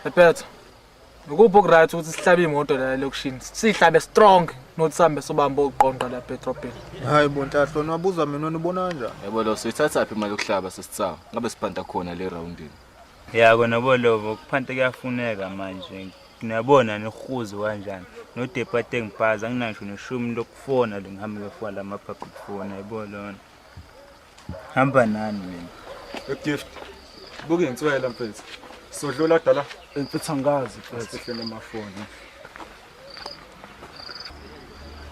Ephetha. Ukuphi okuright ukuthi sihlabe imoto la lokushini. Sihlabe strong not sambe sobamba oqonqa la petrolpeni. Hayi bo Ntahlo niwabuza mina unibona kanjani? Yebo lo sithatha phi imali yokuhlaba sesitsawa. Ngabe siphanda khona le roundini. Yako nabolovo kuphanta kuyafuneka manje. Ngiyabona nehuzi kanjani. No departe ngibhaza anginasho neshumi lokufona lo ngihambe befona la public phone ayibona. Hamba nani mina? Gift. Buke ngitswela mfethu. Sodlula dala. Mfethu angazi mfethu. Sihlele amafoni.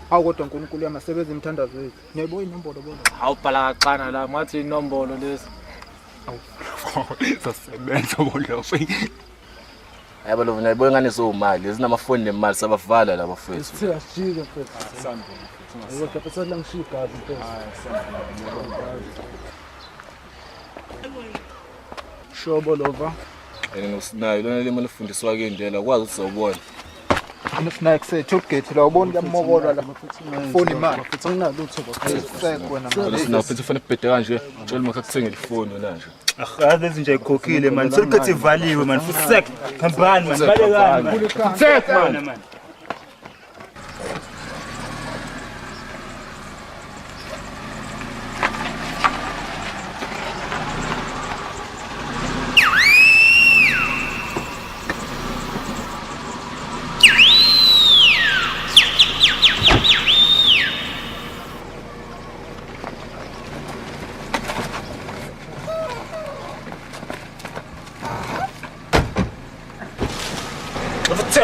Hawu kodwa uNkulunkulu yamasebenza imthandazo wethu. Niyayibona inombolo bona. Awubhala kaxana la ngathi inombolo lezi. Sasebenza bodlofu. Yebo lo nayibona ngane sowumali ezinamafoni nemali sabavala laba fethu. Sithe asijike mfethu. Sandile. Yebo kepha selangishiya igazi mfethu. Shobo lova. Ngosinayo lona lema lifundiswa ke indlela kwazi ukuthi sawubona. Anifuna kusethu gate la ubona kuyamobolwa la. Phone imali. Mfethu nginalo utho Sekho wena. Sina mfethu ufuna ubhede kanje. Tshela uma kuthengele ifoni wena nje. Akaze nje ikhokhile man. Sokuthi ivaliwe man. Fusek. Hambani man. Balekani. Fusek man.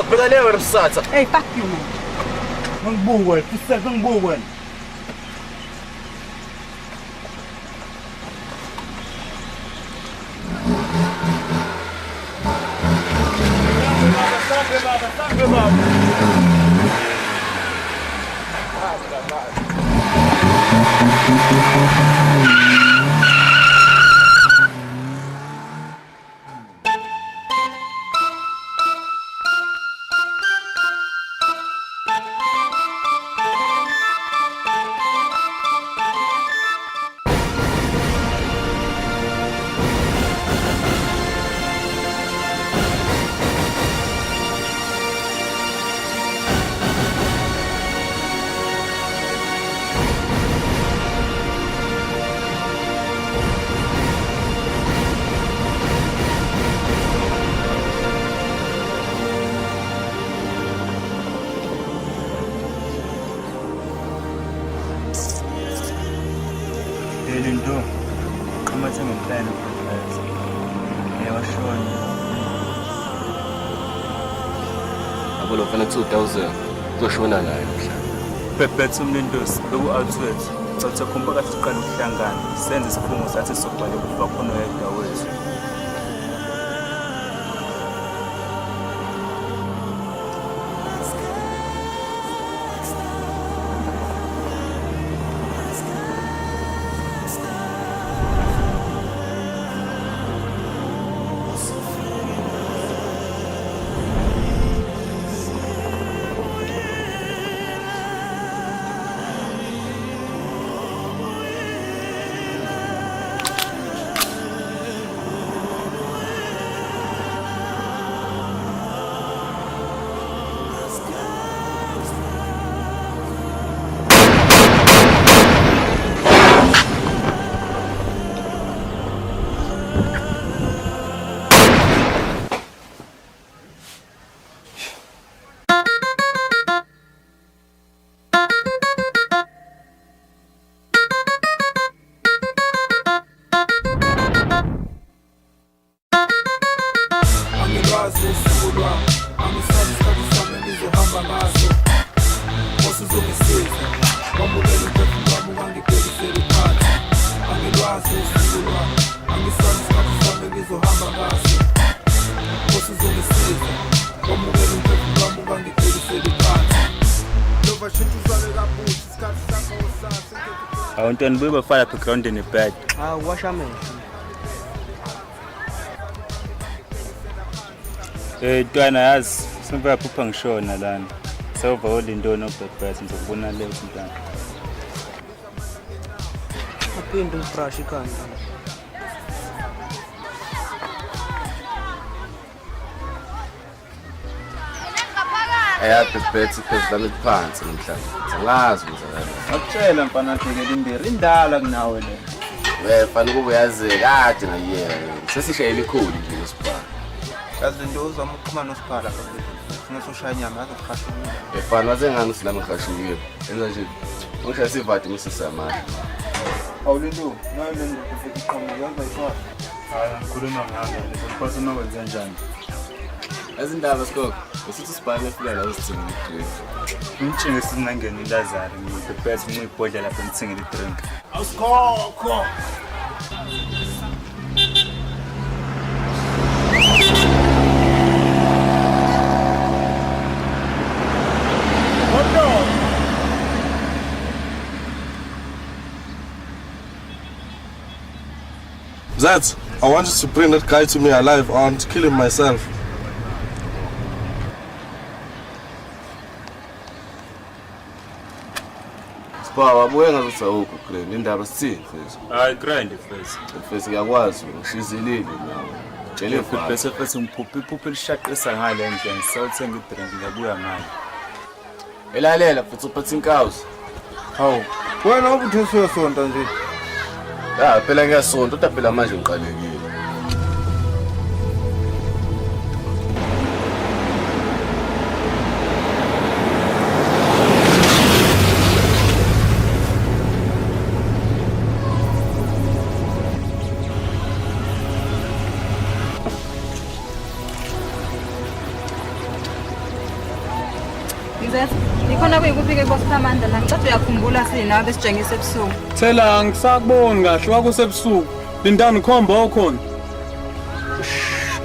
Bela lewe msatha. Hey, fuck you, man. Ngibukwe. Fusek ngibukwe. Into qamathe ngempela mfethu. Yewashona. Abo lo fana 2000 uzoshona naye mhla. Bebethu umlindosi beku outwet. Sathi khomba kathi siqala ukuhlangana. Senze isikhungo sathi sokubhala ukufa khona yedwa wethu. Awuntoni buye bafala background in the bed. Washa amehlo. Ntwana yazi simbe yaphupha ngishona lana. Sewuva olintoni obreakfast ngizokubona le ntwana. Aphinde ubrush ikhanda. Ayaphi bhethi phezulu lami phansi namhlanje. Angazi ukuthi Akutshela mfana Dlekela Imbiri indala kunawe le. Wefana kube uyazi kade ngiyela. Sesishayela ikhulu nje lesibhala. Yazi nto uzama ukuxhumana noSiphala lapha. Singasoshaya inyama yazi ukhashukile. Efana wazengani silami ngashukile. Enza nje. Ngishaya sivadi msisamali. Awulinto, nayo lento iqhamuka yazi ayifani. Hayi ngikhuluma ngayo le. Phose makwenze kanjani? Ezindaba sikho. Usithi sibhale efika la usithini drink. Ngitshinge sinangena uLazaro ngiphethe ngiyibhodla lapha ngithengele idrink. Awusikhokho. Zat, I wanted to bring that guy to me alive. I want to kill him myself. Sibawa abuye ngazuthi awukho Green. Indaba sithini mfethu? Hayi grind face. Mfethu ngiyakwazi ngishizilile nawe. Tshele Futhi bese futhi ngiphupha lishaqisa ngale ndlela ngisawuthenga idrink ngabuya ngayo. Elalela mfethu uphathe inkawuzi. Hawu, wena ubuthi usuyasonta nje. Phela ngiyasonta kodwa phela manje ngiqalekile. Ikhona kuyikuphi-ke bosiphamandla la ngicela uyakhumbula sinawe besijengise ebusuku. Thela angisakuboni kahle kwakusebusuku. Lindani khomba okhona.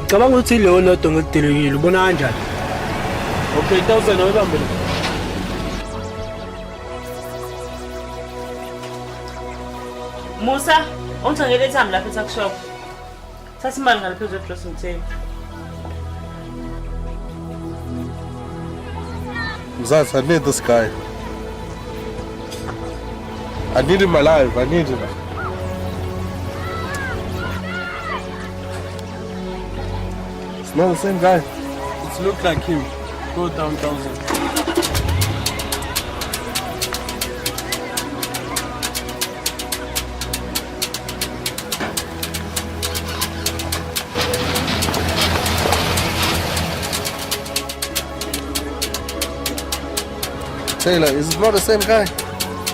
Ngicabanga ukuthi leyo lodwa ngikudelekile ubona kanjani? Okay, 1000 nawe bambele. Musa, ungithengele ithambo lapha eTuckshop. Thatha imali ngale phezulu edressing table. Zat, I need this guy. I need him alive. I need him. It's not the same guy. It look like him. Go down 1000. Taylor, is it not the same guy?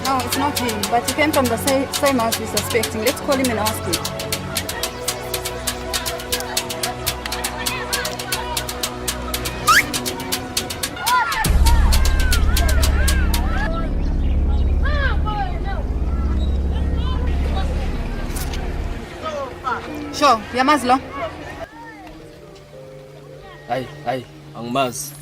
No, it's not him, but he came from the same house we're suspecting. Let's call him and ask him. Sure, yamazi lo? Hayi, angimazi.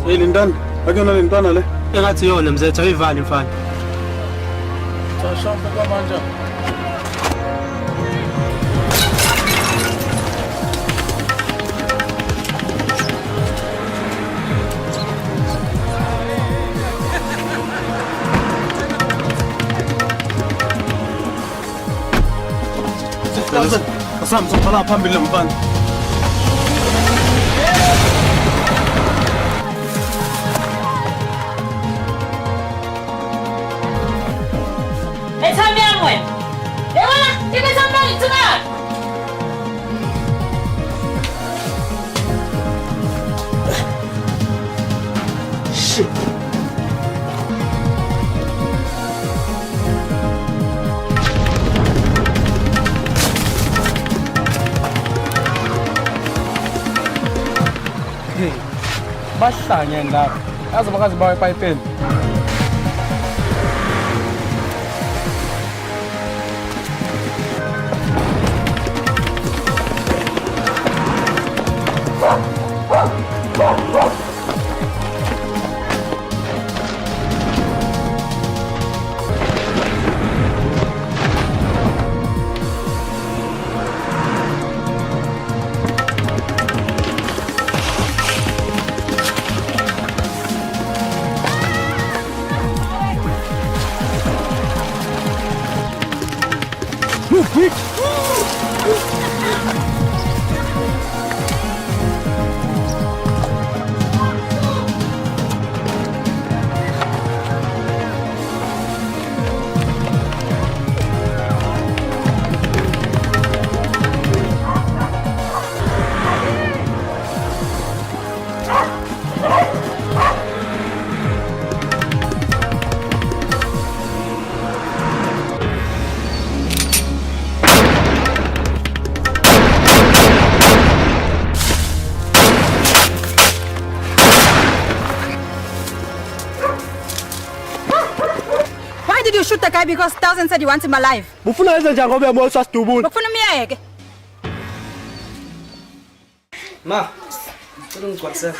Hey Lindani, akuyona le ntwana le. Engathi yona mzethu ayivali mfana. Sashamba kwamanje. Asam sophela phambili mfana. Ethami yami wena. Yabona, ibethamali thina. Shit. Bahlanye lapha. Yazi bakazi bawe epayipeni. guy because Thousand said you want him alive. Ufuna yenze njani ngoba uyamosa sidubula? Ufuna umyeke. Ma, cela ngicwasela.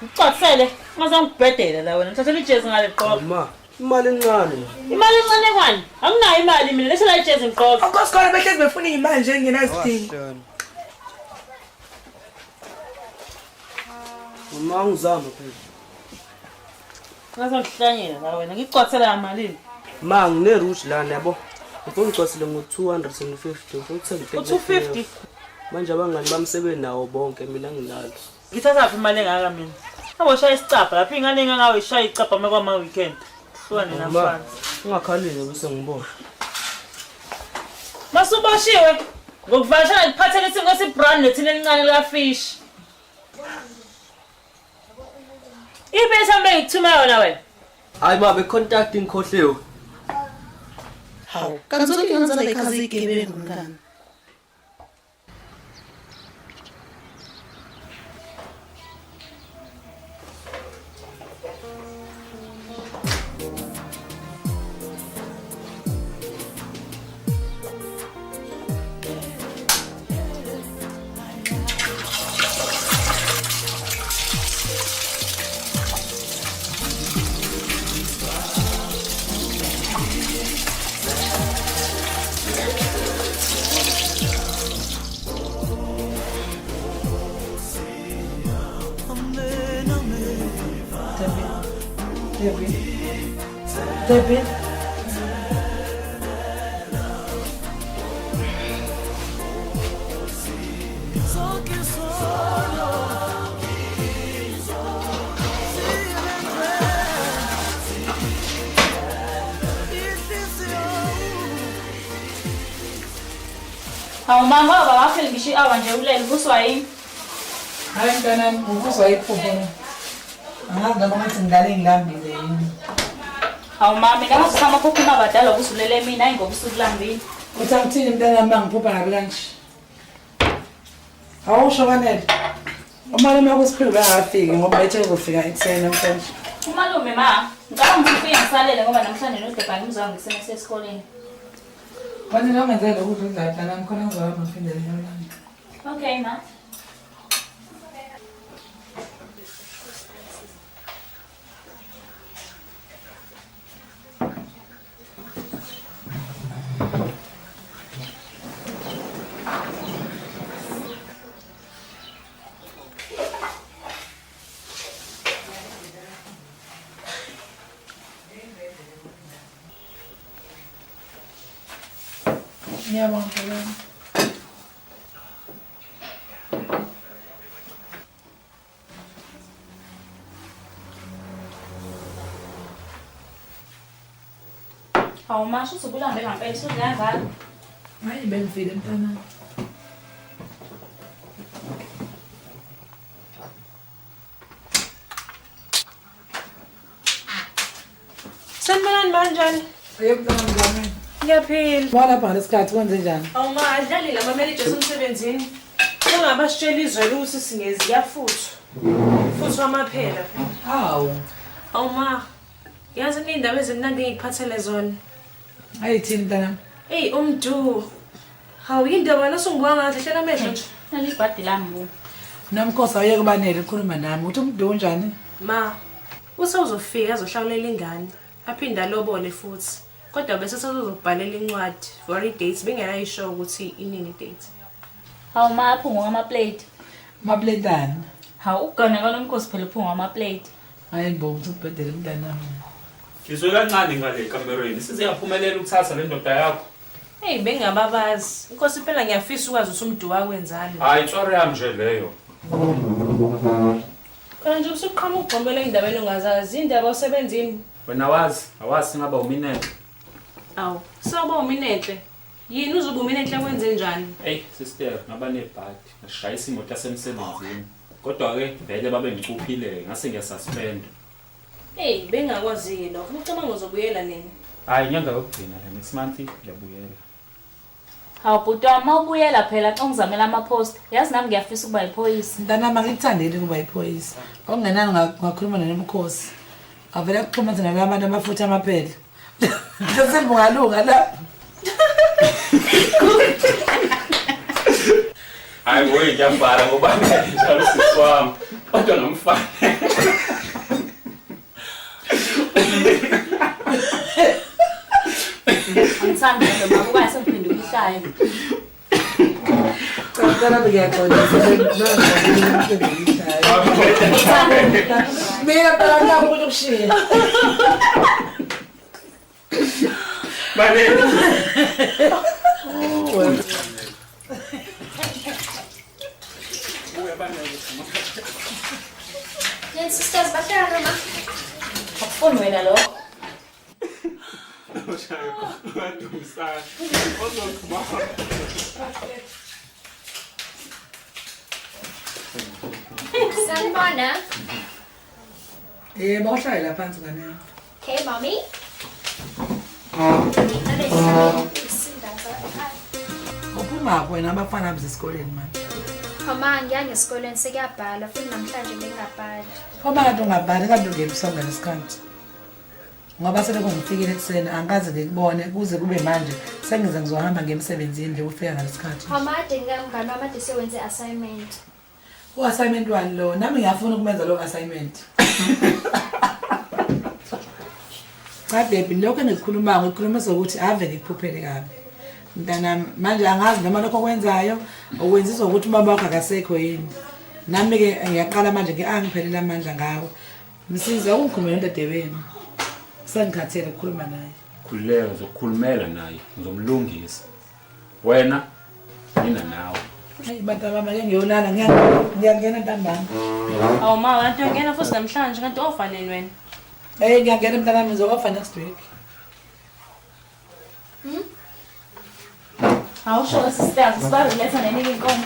Ucacele, ngazangibhedela la wena. Thatha ijezi ngale gqoka. Ma, imali encane. Imali encane kwani? Anginayo imali mina, lesa la ijezi ngigqoka. Okosikole behlezi befuna imali nje nginazidingo. Mama ngizama phela. Ngazangihlanyela la wena. Ngicwasela yamalini. Ma ngine-rouge lana yabo. Ngicwasile ngo-250 ukuthi U250. manje abangani bamsebenzi nawo bonke mina nginalo. Ngithatha imali engaka mina. Aboshaya isicapha lapha ingane engangawe ishaya icapha makwama weekend. Hlwane namfana. Ungakhalile bese ngibona. Masuboshiwe ngokuvashana liphathele isingo esibrand nethini elincane lika fish. Ibesa mbe ngithuma yona wena. Hayi ma becontact ngikhohliwe. Hawu, kanti zonke ngenzela ikhazi igebengu ngani? Debbie. Hawu mama baba wafeli ngisho i-hour nje ulele uvuswa yini? Hayi mntanami uvuswa yiphupho. Angazi noma ngathi ngidale ngilambile yini. Hawu mama mina ngathi sama phupha abadala ukusulele mina hayi ngoba usukulambile. Uthi angithini mntanami mangiphupha ngabe kanje. Awusho kanele. Umalume wakusiphilo bengafiki ngoba bethe uzofika ekuseni namhlanje. Umalume ma, ngicabanga ukuthi ufike ngisalele ngoba namhlanje noDebhani ngizwa ngisena sesikoleni. Kwani noma ngenzela ukuthi udlala mntanami khona ngizohamba ngiphindele enyolani. Okay ma. Ngiyabonga mntanami. Hawu ma, shuthi ubulambe ngampela usudlala. Hayi bengifile mntanami. Sanibonani banjani? Yebo mntanami ngiyamini. Ngiyaphila. Walapha ngesikhathi kwenze njani? Awu ma, adlalile ama-managers emsebenzini. Ungabasitshela izwele ukuthi singezi yafuthwa. Futhi wamaphela. Hawu. Awu ma, yazi kuney'ndaba ezimnandi engikuphathele zona. Ayithini mntanami? Eyi umdu. Hawu yindaba nasungibuka ngathi hlela amehlo nje. Nalibhadi lami bu. Nomkhosi awuyeke ubanele ukhuluma nami. Uthi umuntu unjani? Ma, usawuzofika azohlawulela ingane. Aphinde alobole futhi. Kodwa bese sezozobhalela incwadi for i-dates bengenayisho ukuthi inini i-date. Hawu ma, aphunga ngama-plate. Mabletani. Hawu ukugana kaNomkhosi phela uphunga ngama-plate. Hayi ngibonga ukuthi ubhedele mntanami. Ngizwe kancane ngale kamereni. Siziyaphumelela ukuthatha le ndoda yakho. Hey bengababazi. Inkosi phela ngiyafisa ukwazi ukuthi umdu wakwenzani. Hayi tswaro yami nje leyo. Kana nje usuqhamuka ugqombela endabeni ongazazi indaba osebenzini. Wena awazi singaba uminenhle. Awu, sawuba uminenhle. Yini uzoba uminenhle kwenze njani? Hey sister, ngaba nebhadi. Ngashayisa imoto yasemsebenzini. Kodwa ke vele babe ngicuphile ngase ngiyasuspend. Hey bengakwazi lokho. Ucabanga uzobuyela nini? Hayi inyanga yokugcina le next month ngiyabuyela. Hawu bhuti wami mawubuyela phela xa ungizamela ama-post. Yazi nami ngiyafisa ukuba yiphoyisa. Mntanami angikuthandeli ukuba yiphoyisa. Okungenani ngakhuluma nomkhosi. Avele akuxhumanisa nalabantu amafutha amaphela. Sesilungalunga la. Hayi ngoyi ngiyabhala ngoba njalo siswami. Kodwa nomfana. Ngithanda noma kuba sengiphinde uyihlaye. Ngicela ngiyaxolisa mina phela ngiyabona ukushiya. Bale. Yes, sisters, bakhala ma. Akufuni wena lo. Sanibona. Bawuhlale la phansi ngane yami. Okay, mommy. Uphuma wena abafana abize esikoleni manje. Mama, ngiyange esikoleni sekuyabhala futhi namhlanje bengabhali. Phoma kanti ungabhali kanti ungemsonga lesikhathi. Ngoba sele kungifikile ekseni angikaze ngikubone kuze kube manje sengize ngizohamba ngemsebenzini nje ufika ngalesikhathi. Mama, dinga mngani wami ade sewenze assignment. Assignment wani lo? Nami ngiyafuna ukumenza lo assignment. Cha baby, lokho engikhuluma ngikhuluma sokuthi ave ngikuphuphele kabi. Mntana manje angazi noma lokho kwenzayo okwenziswa ukuthi ubaba wakho akasekho yini. Nami ke ngiyaqala manje ke angiphelela amandla ngawo. Msiza ungikhulumela entadewenu. Sengikhathele ukukhuluma naye. Khululeka uzokhulumela naye, ngizomlungisa. Wena mina nawe. Hey bantu mama ke ngiyolala ngiyangena ntambama. Awu ma, kanti uyangena futhi namhlanje kanti ovaleni wena. Ngiyangena mntana wami ngizofa next week. Awusho sister, sibazi letha neningi inkomo.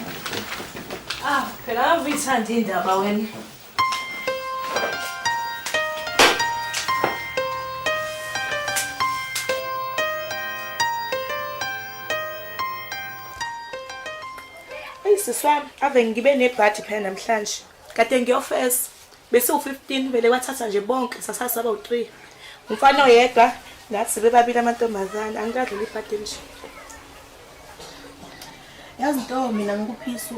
Phela ngivithanda indaba wena. Siswami ave ngibe nebhadi phela namhlanje kade ngiyofesa bese u15 vele wathatha nje bonke sasasaba u3 umfana oyedwa nathi sebebabili amantombazana angikadlula ibhadi nje. Yazi nto mina ngikuphisa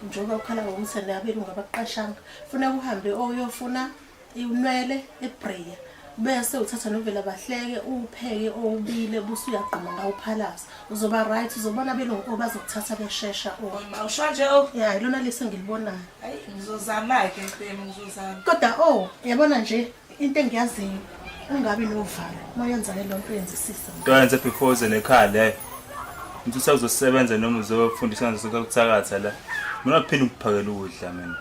njengoba ukhala ngokuthi labelungu abaqashanga funa uhambe oyofuna inwele eBreya bese uthatha novela bahleke upheke obile busu uyaqhuma ngawo palace uzoba right uzobona belungu bazokuthatha beshesha Awusho nje yeah ilona lesi ngilibonayo. Hayi ngizozama ke ngicela ngizozama. Kodwa yabona nje into engiyaziyo ungabi novalo mayenza le lonto yenzisisa. Ntoyenze before nekhaya le. Umuntu usazosebenza noma uzofundisa ngizokho kuthakatha la. Mina kuphinde ukuphakela ukudla mina.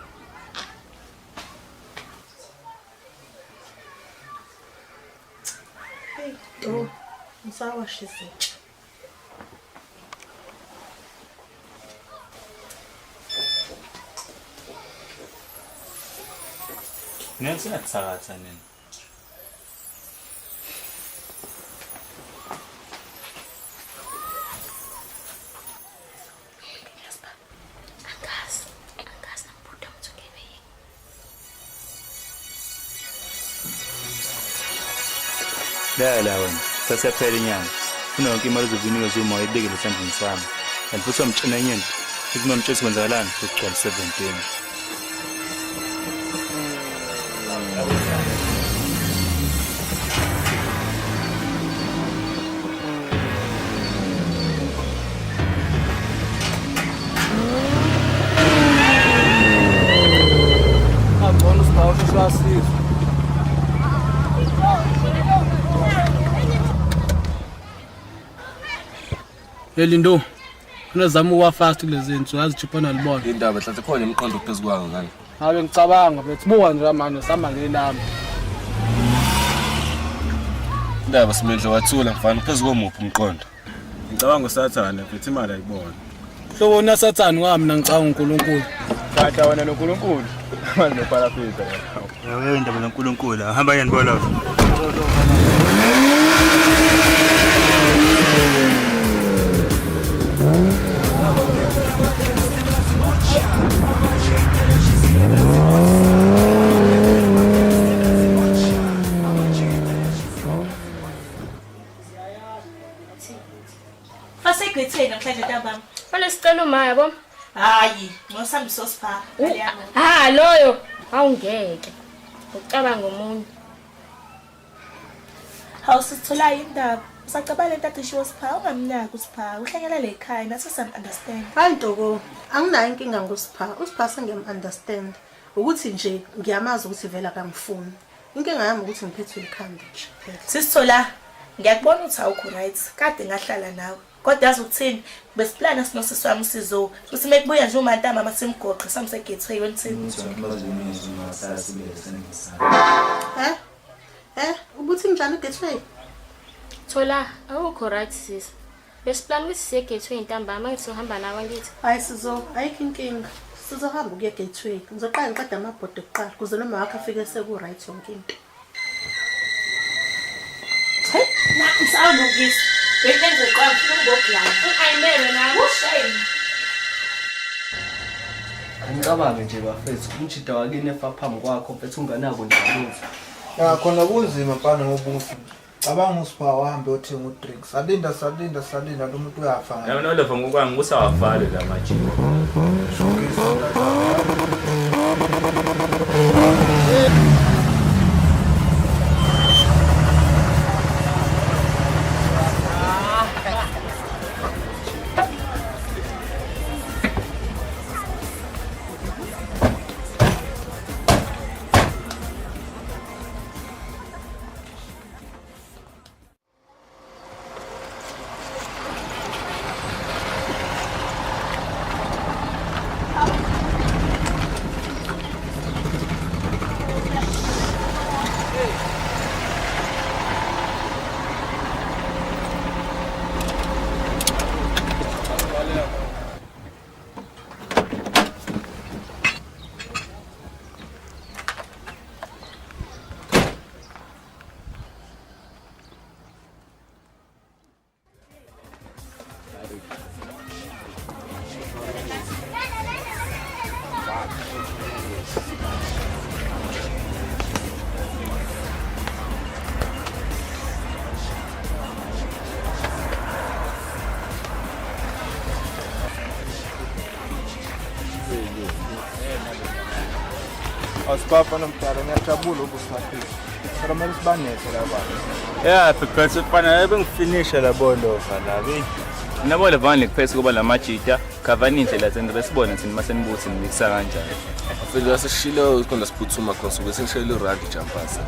Ngisawashisa. Ngiyathakatha nini? La wena sasephela inyanga funa yonke imali zovinika zuma ayibekele esandleni sami and futhi umtshena yenyeni ukuthi mamtshesi kwenzakalani ukugcwala 17. Abona usbawo shashasiza. Lindo unezama uwa fast kulezi zinto azichiphana libona indaba hlathe khona emqondo phezukwayo ngani ngabe ngicabanga bethi buka nje manje sama ngelami indaba simendle wathula mfana phezukomuphi umqondo ngicabanga usathane futhi imali ayibona hlobo unasathani wami mina ngicabanga uNkulunkulu Kata wena noNkulunkulu manje parapita yawe indaba noNkulunkulu hamba yena bola Uma yabo? Hayi, ngosambisa spa. Ha loyo. Awungeke. Ucabanga umuntu. Awusithola indaba. Usacabanga lento ishiwo spa, ungamnyaka uspa. Uhlengela le ekhaya nathi sam understand. Hayi Ntoko, anginayo inkinga ngosipha. Usipha sengiyam understand. Ukuthi nje ngiyamazi ukuthi vela kangifuni. Inkinga yami ukuthi ngiphethwe ikhanda nje. Sisithola, ngiyakubona ukuthi awukho right. Kade ngahlala nawe. Kodwa yazi ukuthini? Besiplana sinosisi wami sizo. Futhi mekubuya nje umantama masimgoqe samsegethwe wenthini. Ubuthi njani ugethwe? Thola, awukho right sis. Besiplan ukuthi siyegethwe intambama ngithi sohamba nawe ngithi. Hayi sizo, ayikho inkinga. Sizohamba ukuya gateway. Ngizoqala ngiqeda amabhodo kuqala kuze noma wakho afike seku right yonke into. Hey, naku sawulungisa. Bengenze qala ngokuhlala. Ayimele nawe. Ushame. Angicabange nje bafethu umjida wakini efa phambi kwakho mfethu unganako nje lutho. Ya khona kunzima mfana ngobuso. Cabanga usipha wahambe othenga udrink. Salinda lo muntu uyafa. Yabona lo mfana ngokwanga kusawafale la majini. Asipapa nomtala ngiyajabula ukusimaphisa. Kodwa manje sibanese la baba. Yeah, because ufana bengifinisha la bolova la be. Nabo levani kuphesa kuba la majita, kavani indlela zenza besibone thina masenibuthe nimikisa kanjani. Afela sesishilo ukhona siphuthuma khona sobe sengishayela irandi jumpers.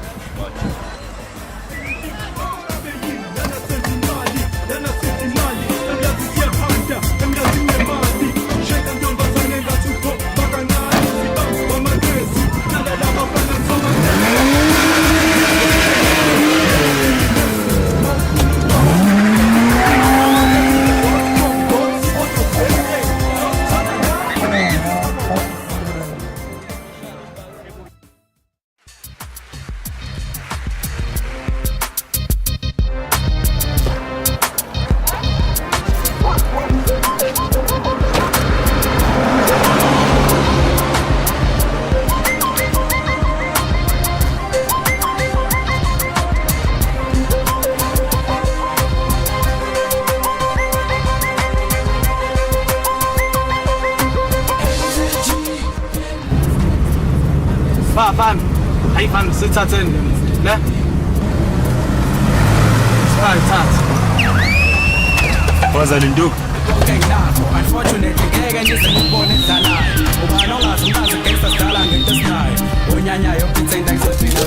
Fam, hey fam, sithatheni ne? Sithatha. Wazali ndugu. Unfortunately, ngeke ngize ngibone edlalayo. Ubani ongazi umlazi gangsta sidala ngento esinayo. Onyanyayo pretend ngizojila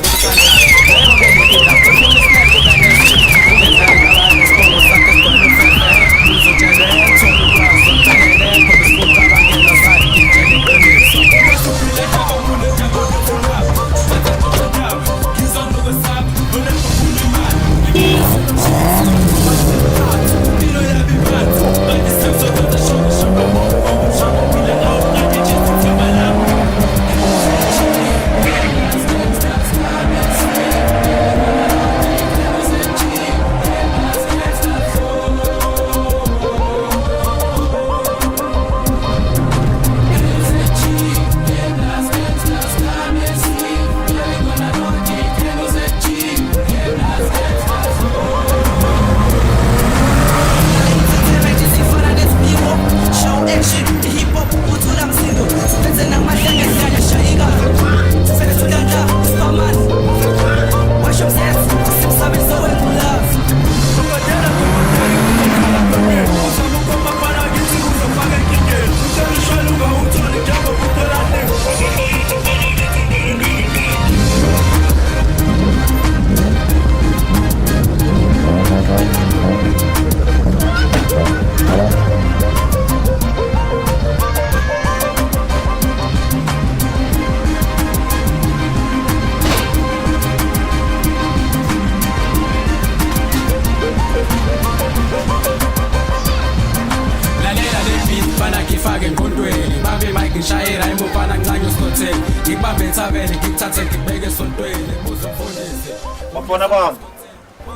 ngishayela imufana ngincane usikhothe ngikubambe ethaveni ngikuthathe ngibeke esontweni buzo mfundisi Bafana bami.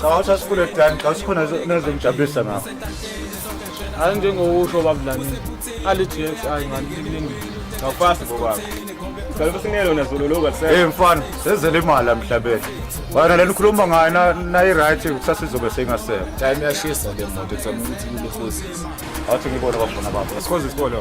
Cha usasikule dani, cha usikhona nezongijabulisa ngapha. Hayi njengokusho babudlanini. Ali GXI ngani Ngafasi bobaba. Ngicela usinele wena zololoka sese. Hey mfana, sezele imali emhlabeni. Wena leni ukhuluma ngayo na right kusasa izobe sengaseka. Time yashisa le moto ekuthana ukuthi kule forces. Awuthi ngibona bafana babo. Asikhoze isikole.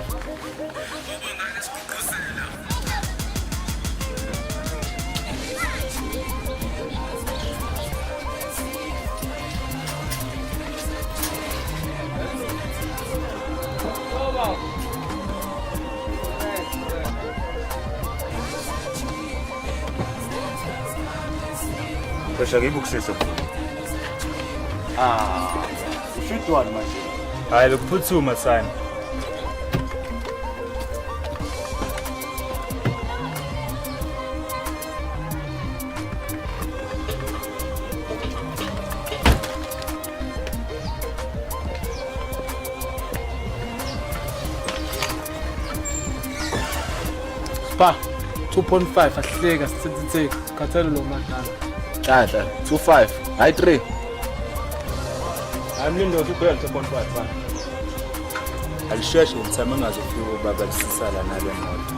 Pesha ngibukusisa. Ushit one manje. Hayi lokuphuthuma sana. Spa 2.5 ahleka sithethe khathele lo madala. Tata 25 hayi 3 Amlindo usukhwela 2.5 fana. Alisheshe ngithama ngazofika ubaba lisisala nale moto.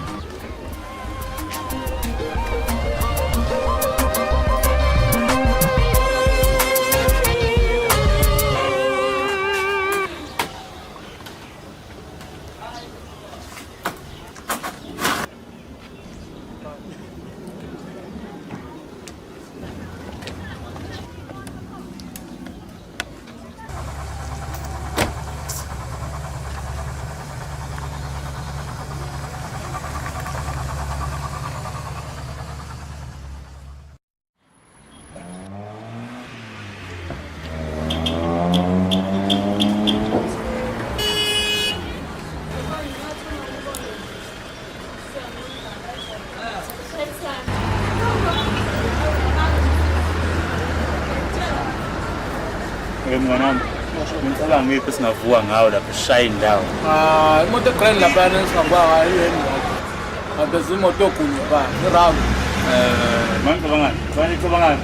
Mwanami, ngicela ngiphe singavuka ngawo lapha shaya indawo. Imoto egrand lapha singakwazi ayeni. Abeze imoto okunye ba, iround. Manje bangani? Manje bangani?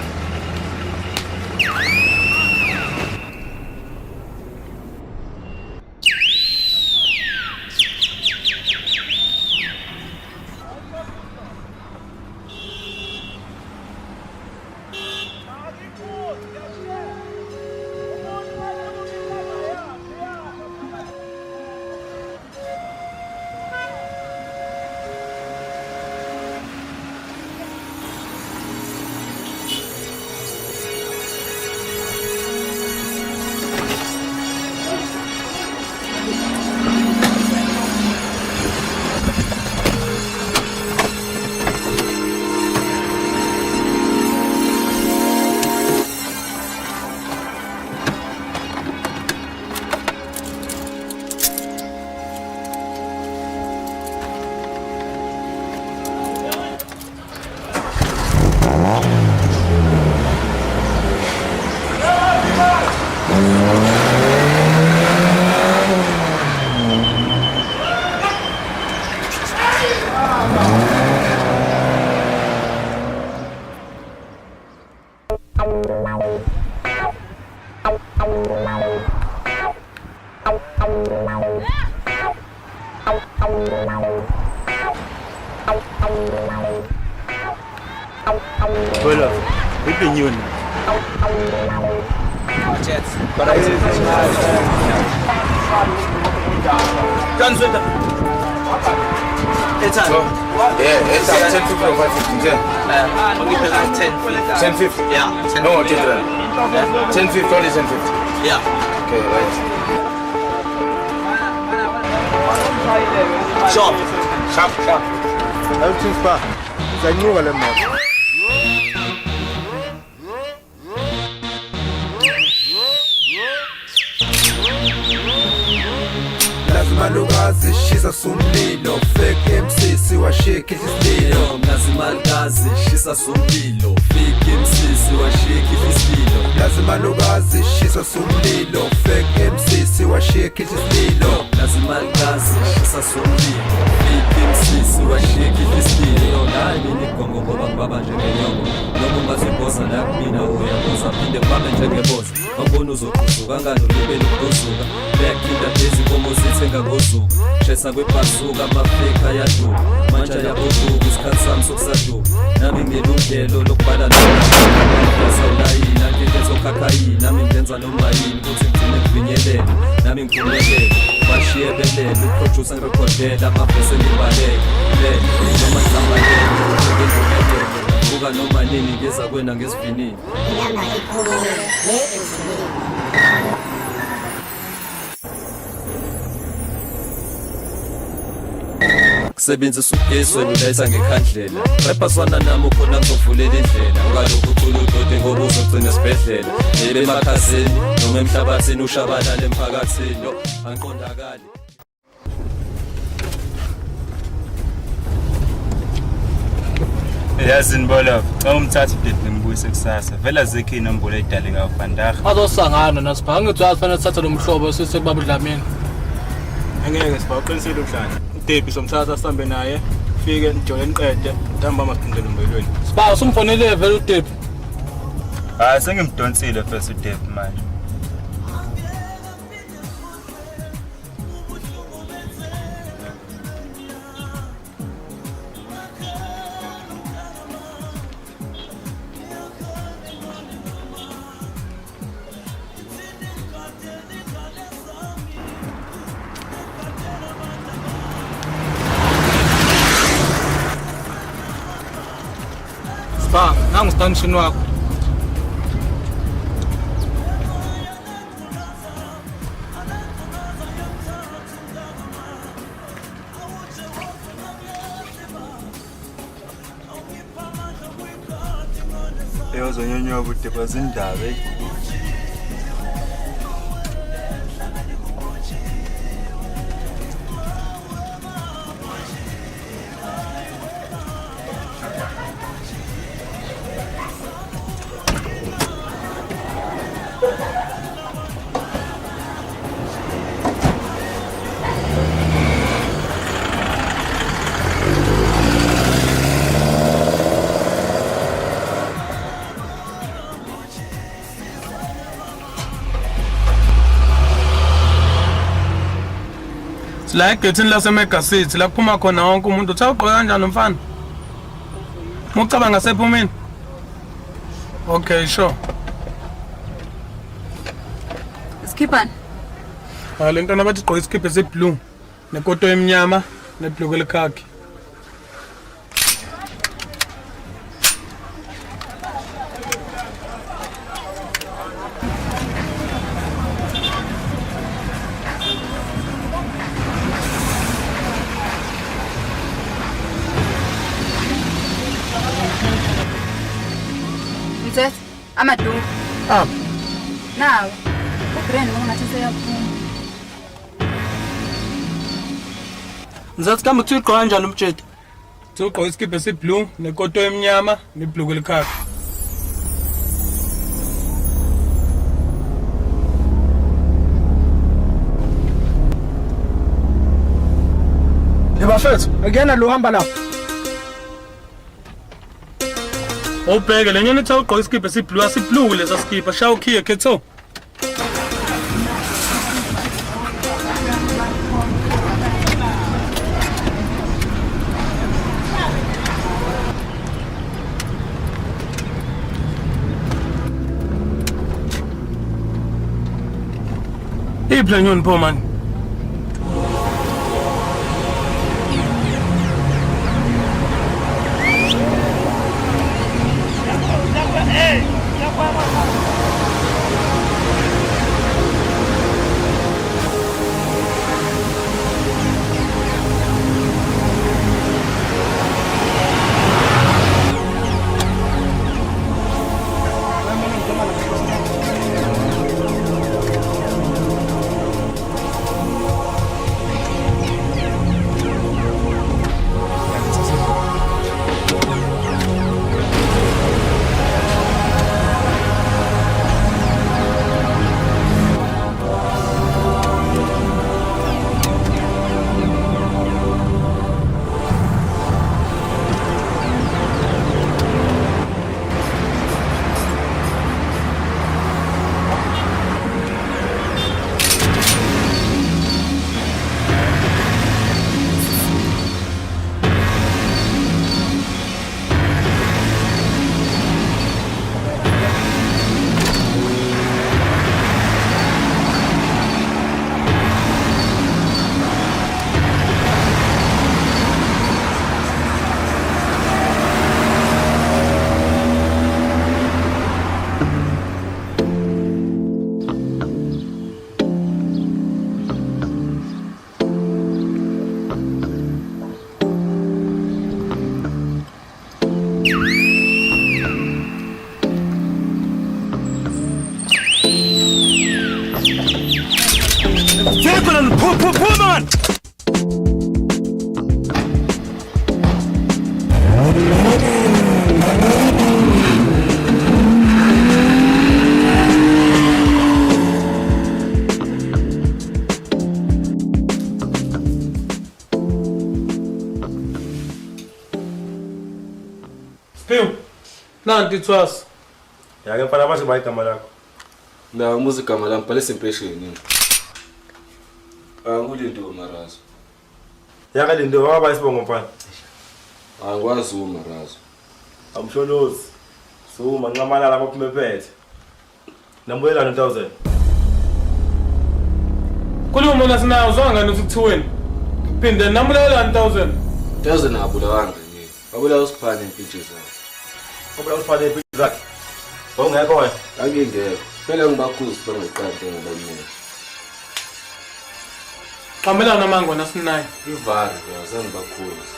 Voilà, et pignon. It's on. Yeah, it's 10.50 or 5.50. 10.50. Yeah. No, 10.50, only 10.50. Yeah. Okay, right. Sharp. Everything's fine. It's a new element. Malukazi shisa sumlilo fake MC siwashiki isililo Malukazi shisa sumlilo fake MC siwashiki isililo Malukazi shisa sumlilo fake MC siwashiki isililo Malukazi shisa sumlilo fake MC kangani ulibele ukuduzuka Backkinda phezi komo zithenga ngozuku Shesa kwebhasuka amafeka ayaduka Manje ayaboduka isikhathi sami sokusaduka Nami ngelungelo lokubala Sawulayini angenza okhakhayini Nami ngenza noma yini Kuthi ngigcine kuvinyelela Nami ngiphumelele Bashiye belele Uproducer ngirekhodela Amabhese ngibalele Noma ngizabalele Ngendumelele Buka noma nini ngeza kwena ngesivinini Kusebenzisa ugesi wena uletha ngekhandlela Repaswana nami ukhona ngizovulela indlela Ungalokhu uthula udode ngoba uzogcina esibhedlela Ebe emakhazeni noma emhlabathini ushabalala emphakathini Angiqondakali Yazini bola xa umthatha uDepi ngibuyise kusasa vela azikho inombolo edale kawo Vandag azosangana nasipha ngithi uyafanele uthatha lo mhlobo sesekuba budlamini angeke siba uqinisele uhlanje uDepi somthatha sihambe naye fike nijole niqede ntamba maphindele umbelweni siba usumfonele vele uDepi sengimdonsile first uDepi manje nangu stanishini wakho eyozonyonywa bude kwazindaba la egethini laseMega City la kuphuma khona wonke umuntu uthe ugqoke kanjani mfana Mucabanga sephumini Okay sure Skipani le nto nabathi gqoka isikipha esiblue nekoto emnyama nebhluku elikhakhi Amadu. Ah. Now, ubrand ngona tse yaphuma. Ngizathi kambe kuthi ugqoka kanjani umtshedi? Uthi ugqoka isikipha esiblue nekoto emnyama nebhluku elikhakhi. Yebafethu, akuyena lo hamba lapha. Ubheke lenyoni ithe ugqoka isikipha esiblue asiblue lesa skipha shawu khiye ketho Iblenyoni pho man Pull man. Spill. Nanti thwas. Yake mfana bathi bayigama lakho. La umuzi igama lami bhalisa impression yini. Angulinto marazo. Yake lindo waba isibongo mfana. Angikwazi umarazo. Amsholozi. So manqamana lapha phuma ephethe. Nambulela 1000. Khuluma mina sinayo zonke ukuthiweni. Phinde namulela 1000. 1000 abulawanga nje. Babula usiphane impintshi zakhe. Babula usiphane impintshi zakhe. Ongekho wena? Angingekho. Phela ngibakhuzi bangiqande ngabamina. Qhamela namango nasinayo. Ivari yazange bakhuzi.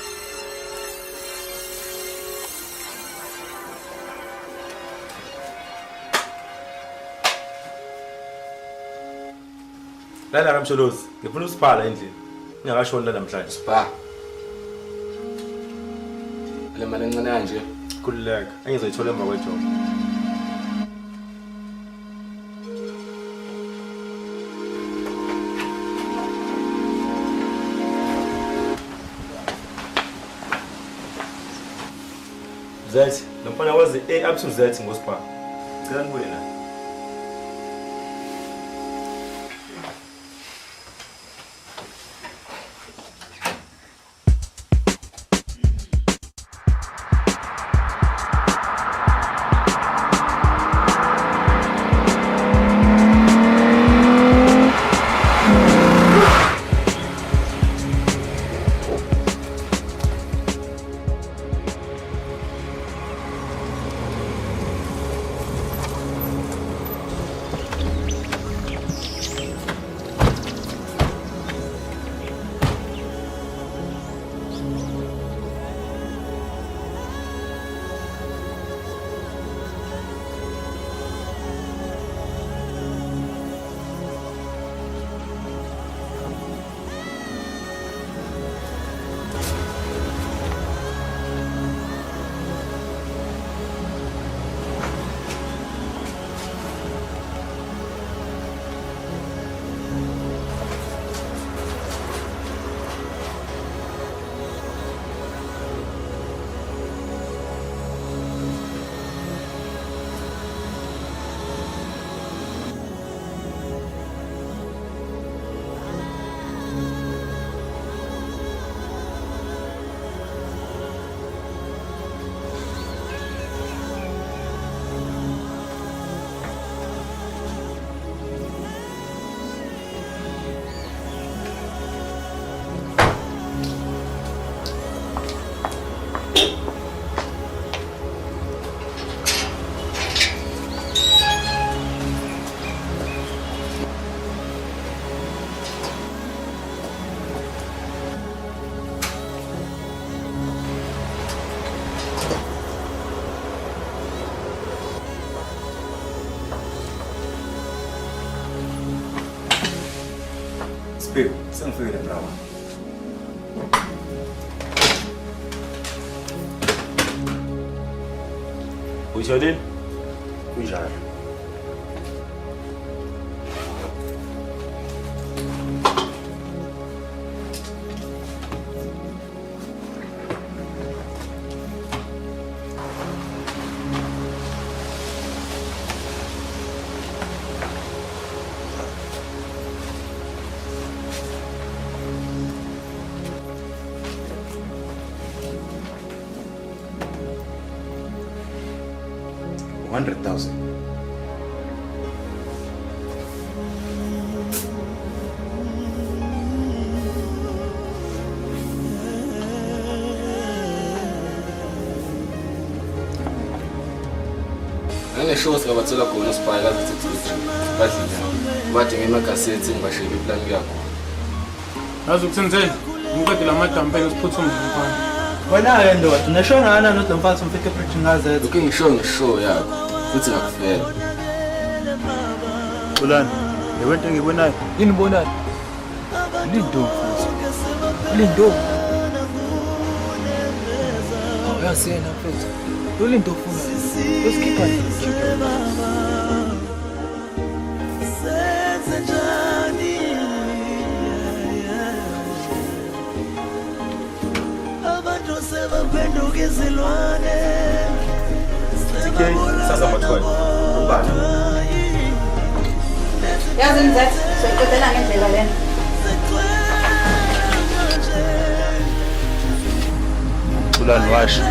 Lana kamsholozi, ngifuna usiphala endlini. Ngingakashoni la namhlanje. Spa. Le mali encane kanje khulileka. Engizoyithola emva kwejob. Z, nomfana wazi A up to Z ngosipha. Ngicela nibuye la. Spill, sengifikile brawa. Uyisholile? Kunjalo. $100,000. Ngisho siyabathela khona uSpike azithethe badlile. Bathi ngemagasethi ngibashela iplan yakho. Yazi ukuthenzeni? Ngiqede lamadampheni siphuthume mfana. Wena ke ndoda, unasho ngana nothi lomfana umfike preaching ngaze. Uke ngisho yakho. Futhi ngakufela. Ulani, yewento engibonayo. Yini ubonayo? Lindo. Lindo. Uyasiyena mfethu. Lindo ufuna. Usikhipha Sasa matwali. Ubani. Yazi ngizathi soyiqedela ngendlela lena. Ulani washo.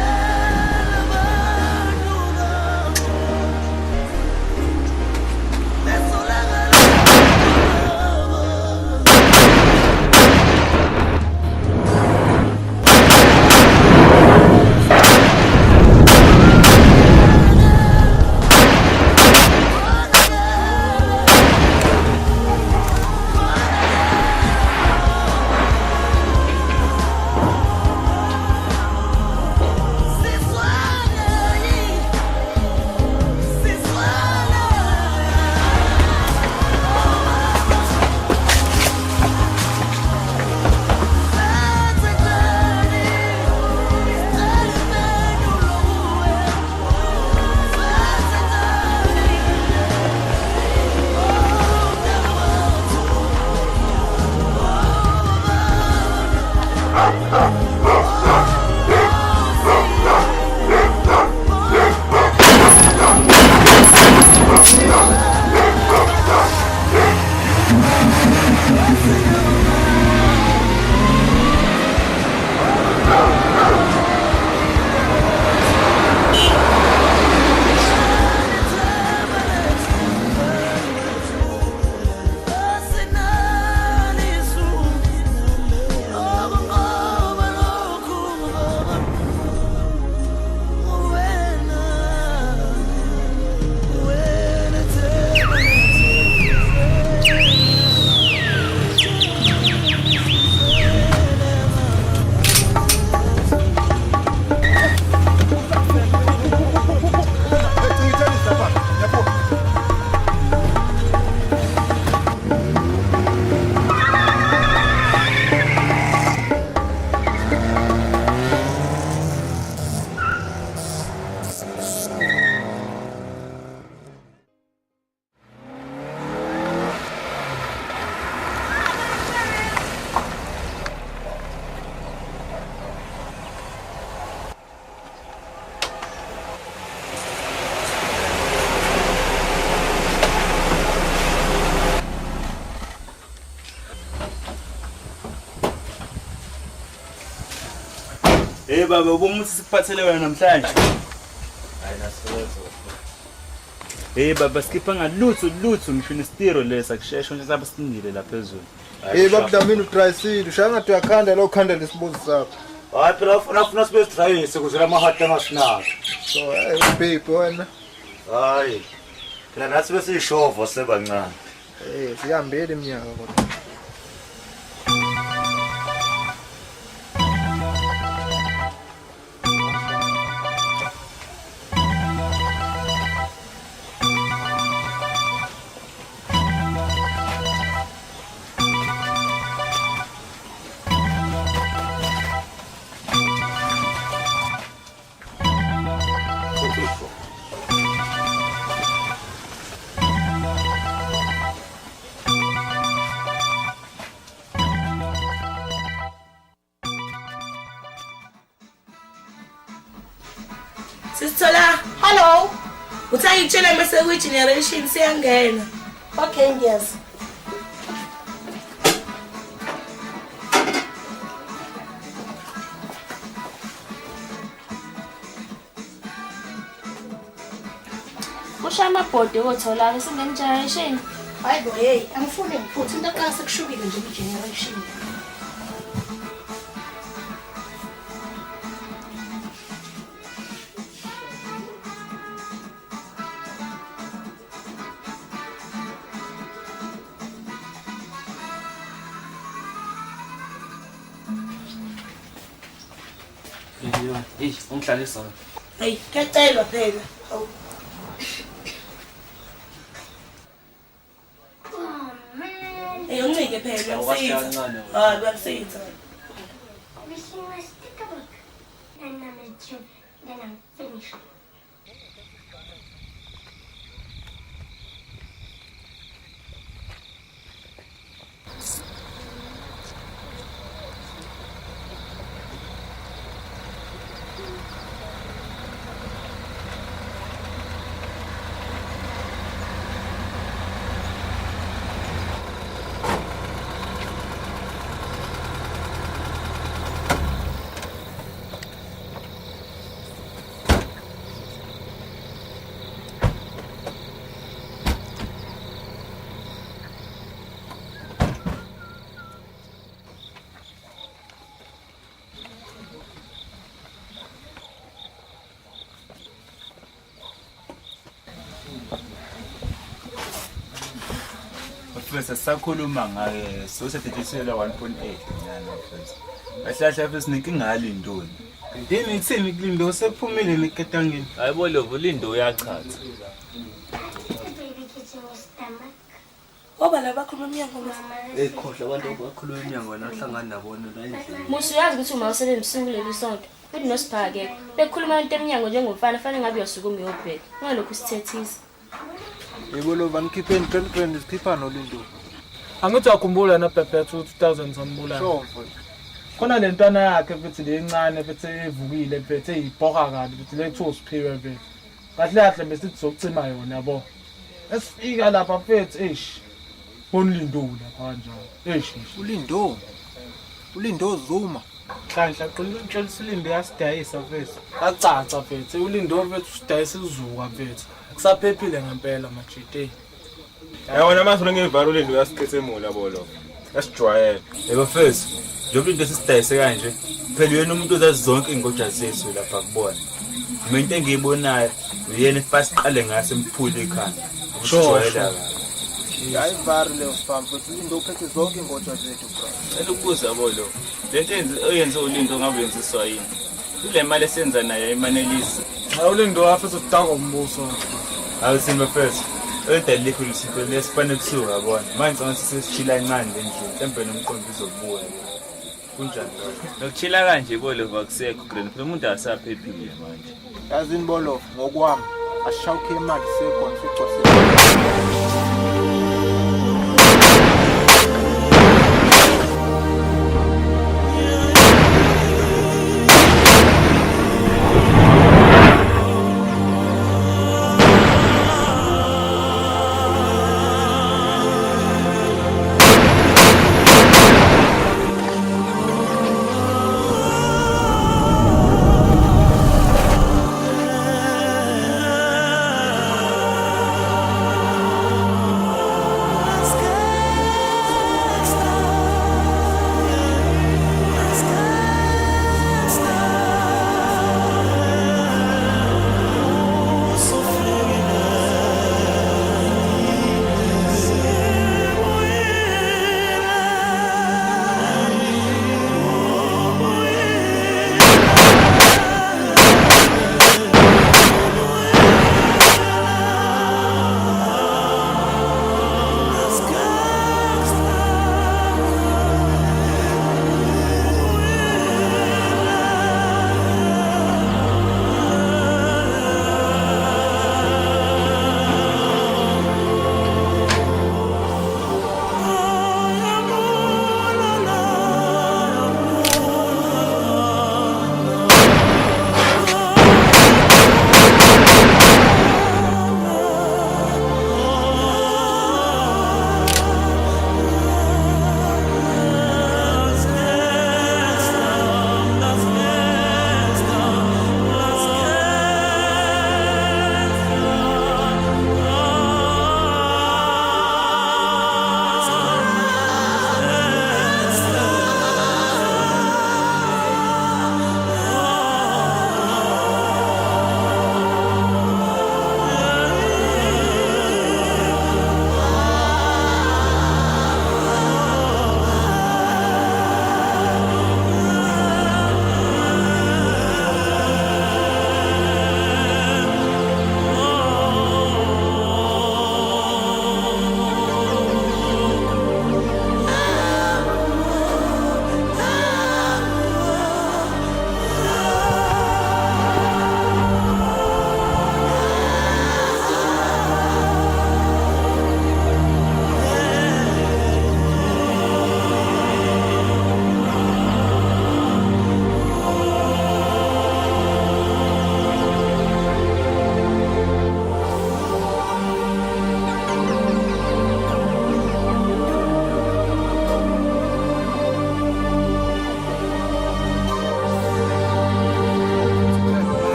Baba ubumuthi sikuphathele wena namhlanje. Hayi nasebenza. Baba skipha ngalutho ngisho nestiro lesa kushesha nje sabe sinile la phezulu. Baba mina utrysile ushaya ngathi uyakhanda lo khanda lesibuzi sakho. Hayi phela ufuna sibe sitrayise kuze lamahata angasinaka. So babe wena. Hayi. Phela nathi bese ishovo sebancane. Siyambele iminyaka kodwa. Sisithola, hello. Uthayitshela mase kwi generation siyangena. Okay, ngiyazi. Kusha amabhodi othola singene generation. Hayibo hey, angifuni ngiphuthi into xa sekushubile nje generation. Hey, ungihlalisa. Hey, kecelwa phela. Awu. Hey, uncike phela. kuyasitha. Hayi kuyasitha. Everything was stick a book. And I'm a joke. Then I'm finished. Mfethu sakhuluma ngaye sosethethisela 1.8 nyana mfethu. Ahlahla mfethu ninkinga ngalo intoni? Yini ngithini kulindo sephumile neketangeni. Hayibo lovo lindo uyachatha. Oba la bakhuluma emnyango Ekhohle abantu abakhuluma emnyango nahlangana nabona la endlini. Musu uyazi ukuthi uma usebenzisa kuleli sonto futhi nosipha-ke bekhuluma into emnyango njengomfana fanele ngabe uyasukuma uyobheka ungalokhu usithethisa. Yebo lo banikhipheni 20 isikhipha nolindo. Angithi uyakhumbula naBhebhethu 2000 sambulana. Sure mfowethu. Khona le ntwana yakhe futhi lencane futhi evukile futhi eyibhoka kabi futhi lethu usiphiwe mfethu. Kahle kahle bese sizokucima yona yabo. Esifika lapha mfethu Unlindula kanjalo. Ulindo. Ulindo Zuma. Hlanhla qinile utshela Silinde yasidayisa mfethu. Kacaca mfethu ulindo mfethu usidayisa izuka mfethu. Kusaphephile ngempela majite. Yabona manje ngevalo lindo uyasiqhethemula bolo. Yasijwayela. Yebo mfethu. Njengoba into sisidayise kanje, phela yena umuntu ozazi zonke ingoja zethu lapha kubona. Mina into engiyibonayo uyena fasiqale ngase emphule ekhanda. Ukusijwayela kabi. Hayivari leyo spampo ulindo uphethe zonke ingoja zethu bro. Elukuza bolo. Lento oyenze ulindo ngabe yenziswa yini? Kule mali esenza nayo emanelisi. Awulindo afethu udaka umbuso. Awusimba first. Edelikho lisipho lesifane kusuka yabona. Manje ngicela sisishila incane endlini. Mhlambe nomqondo uzobuya. Kunjani lo? Nokuchila kanje bolo vakusekho grand. Lo muntu asaphephile manje. Yazini bolo ngokwami ashawukhe imali sekhona sicose.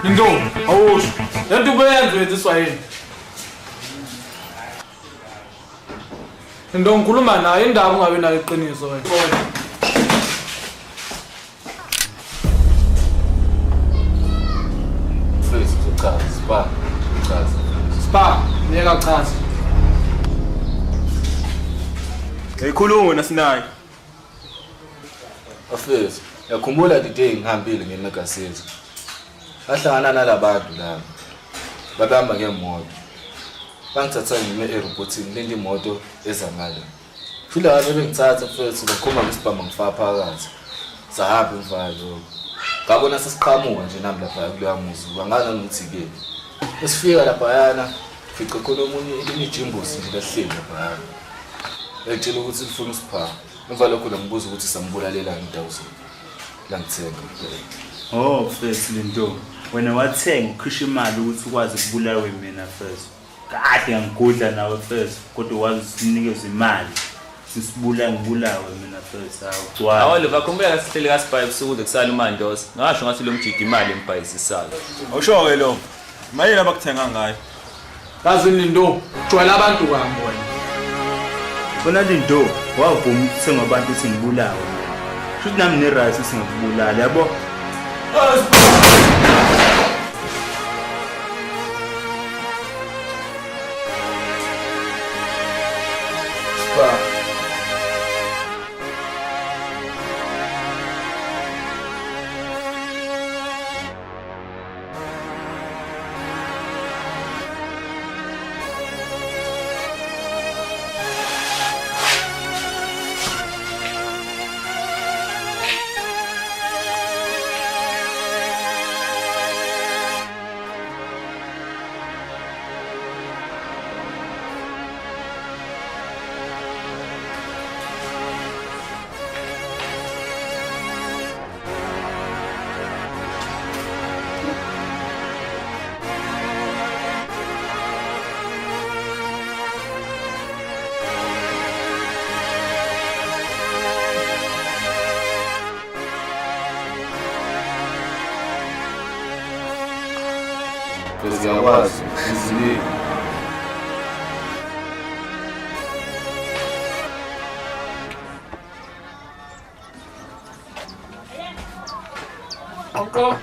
Ndo, awusho. Lento ubeyenza yini? Ndo ngikhuluma naye indaba ungabe nayo iqiniso wena. Please, Spa, ngeke achaze. Ngikhuluma nasinaye. Afethu, yakhumbula the day ngihambile ngeMegascity. Bahlangana nalabantu la. Babamba ngemoto. Bangithatha ngime airportini leli moto ezangala. Fila wale bengithatha mfethu bakhoma ngesibhama ngifaka phakathi. Sahamba imvalo. Ngabona sesiqhamuka nje nami lapha kuleya muzi. Angana nokuthi ke. Esifika lapha yana fica khona omunye ilijimbusi nje lahleli lapha yana. Etshela ukuthi ufuna usipha. Emva lokho ngibuza ukuthi sambulalela ngi1000. La ngithenga kuphela. Oh, first Lindo. Wena wathenga ukhishwa imali ukuthi ukwazi ukubulawa mina first. Kade ngigudla nawe first kodwa wazi usinikeza imali. Sisibula ngibulawe mina first awu. Awolo bakhumbula kasihlele kaSibayi ebusuku kusala uMandoza. Ngasho ngathi lo mjidi imali empayisisala. Awusho ke lo. Mayini abakuthenga ngayo. Kazi Lindo, ujwayela abantu kwami wena. Bona Lindo, wavuma ukuthenga abantu singibulawe. Futhi nami ne-right singakubulala yabo. Ngiyakwazi izini. Uncle.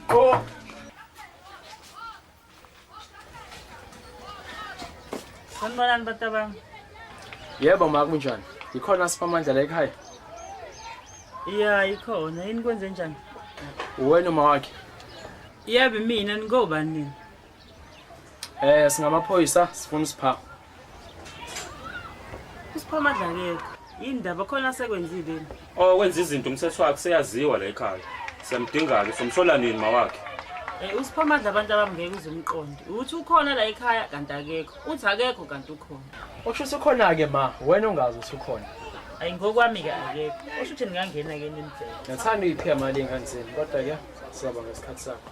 Go. Sanibonani batabang. Yebo ma kunjani? Ikhona siphamandla la ekhaya. Yeah, ikhona. Yini kwenze njani? Uwena uma wakhe. Yebo mina ngobani nini? Singamaphoyisa sifuna usipha. Usiphamadla ngeke. Indaba khona sekwenzile. Oh wenza izinto umthetho wakhe seyaziwa la ekhaya. Siyamdinga ke somsola nini mawakhe. Usiphamadla abantu abangeke uzumqondi. Uthi ukhona la ekhaya kanti akekho. Uthi akekho kanti ukhona. Okusho ukhona ke ma, wena ungazi ukuthi ukhona. Ayi ngokwami ke akekho. Osho ukuthi ngingangena ke nendlela. Ngathanda uyiphiya imali engansini kodwa ke siyaba ngesikhathi sakho.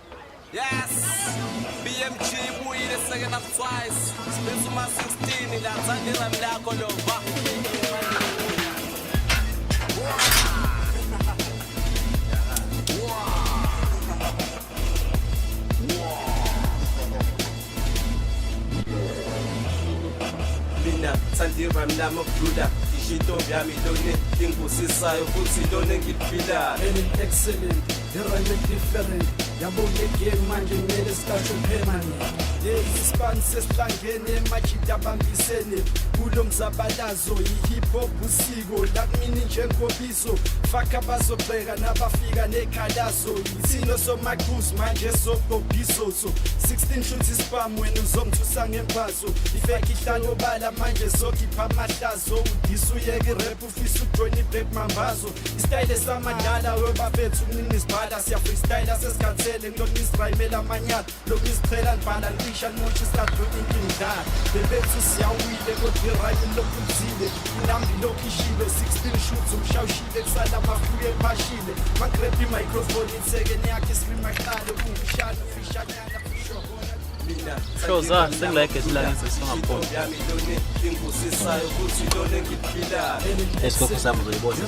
Yes, BMG buyile second half twice. Spins uma 16 la thandela mlako lova. Mina thandira mlamo bluda. shisha intombi yami lona ingibusisayo futhi lona engiphilayo. Excellent, the rhyme different. Yabo le game manje kumele siqashe permanent. Ispan sesihlangene machita bambisene kulo mzabalazo i-hip hop usiko la kumini njengobiso faka abazobheka nabafika nekhalazo ithino somaqhuzu manje sobhobhiso so 16 shoots spam wena uzongithusa ngemphazo ifake ihlalo bala manje zokhipha amahlazo udisuyeke rap ufisa ujoin black mambazo istyle samadala webafethu kunini sibhala siya freestyle sesikhathele ngilokhu isirayimela amanyala lokhu isichela ngibhala ngisha nothi start doing that bebethu siyawile kodwa irayim lokhu kuzile inambi lokhu ishilo 16 shoots umshawushile kusala amafuye phashile magrab microphone itsekene yakhe scream aqale ukungishana fishanyana fisho Show za sengileke silanga sesingaphola. Ingusisayo ukuthi lona engiphilayo. Esikho sabo zoyibona.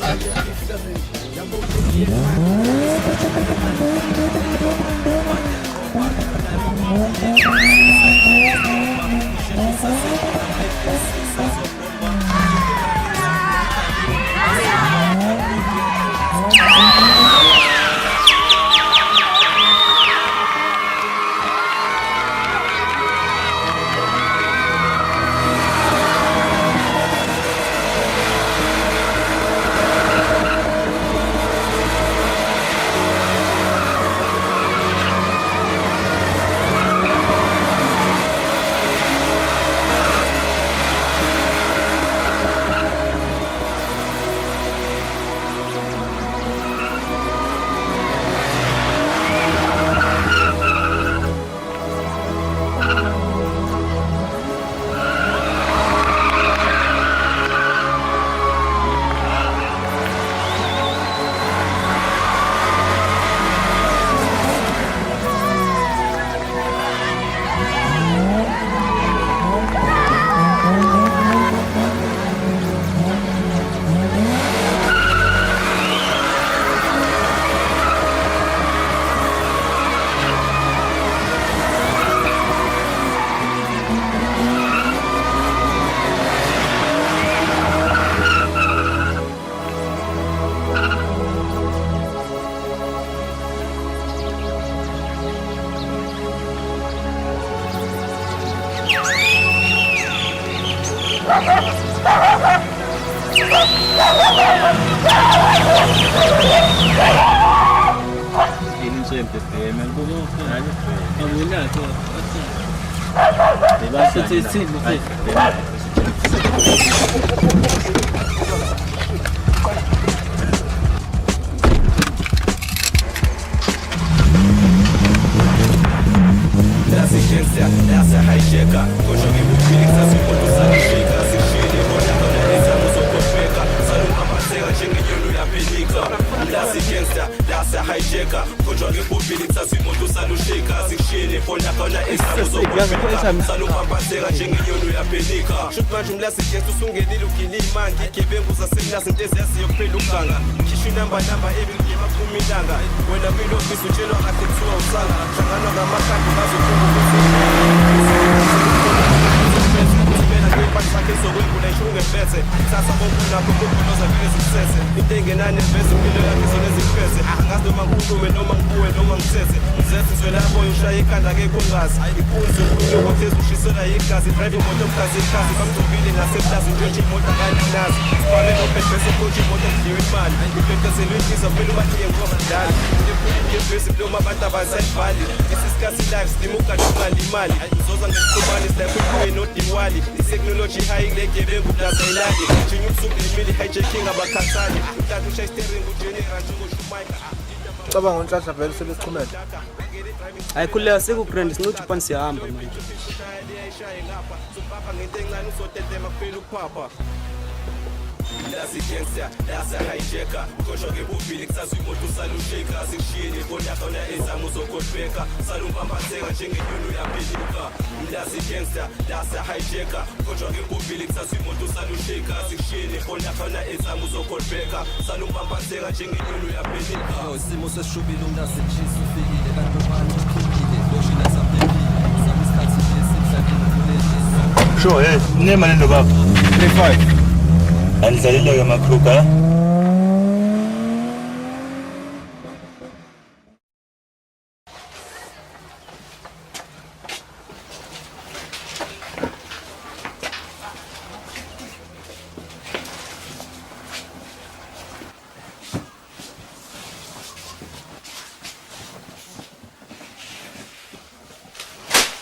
Cabanga unhlanhla vele sebesichumela. Ayikhuleka sekugrand sinoJapan siyahamba manje. Lasi gangster, lasi hijacker. Kosho ke bubili kusazi imoto salusheka. Sikushiyeni bona khona ezamo zokodbeka. Salumpambatheka njengenyoni yaphelika. Lasi gangster, lasi hijacker. Kosho ke bubili kusazi imoto salusheka. Sikushiyeni bona khona ezamo zokodbeka. Salumpambatheka njengenyoni yaphelika. Isimo sesishubile umlasi chisa ufikile kanti ubani ukhiphile. Loshila saphelile. Sabisikhathi lesimhlanje kulezi. Sure, name and number 35. Andlalile-ke Makruka.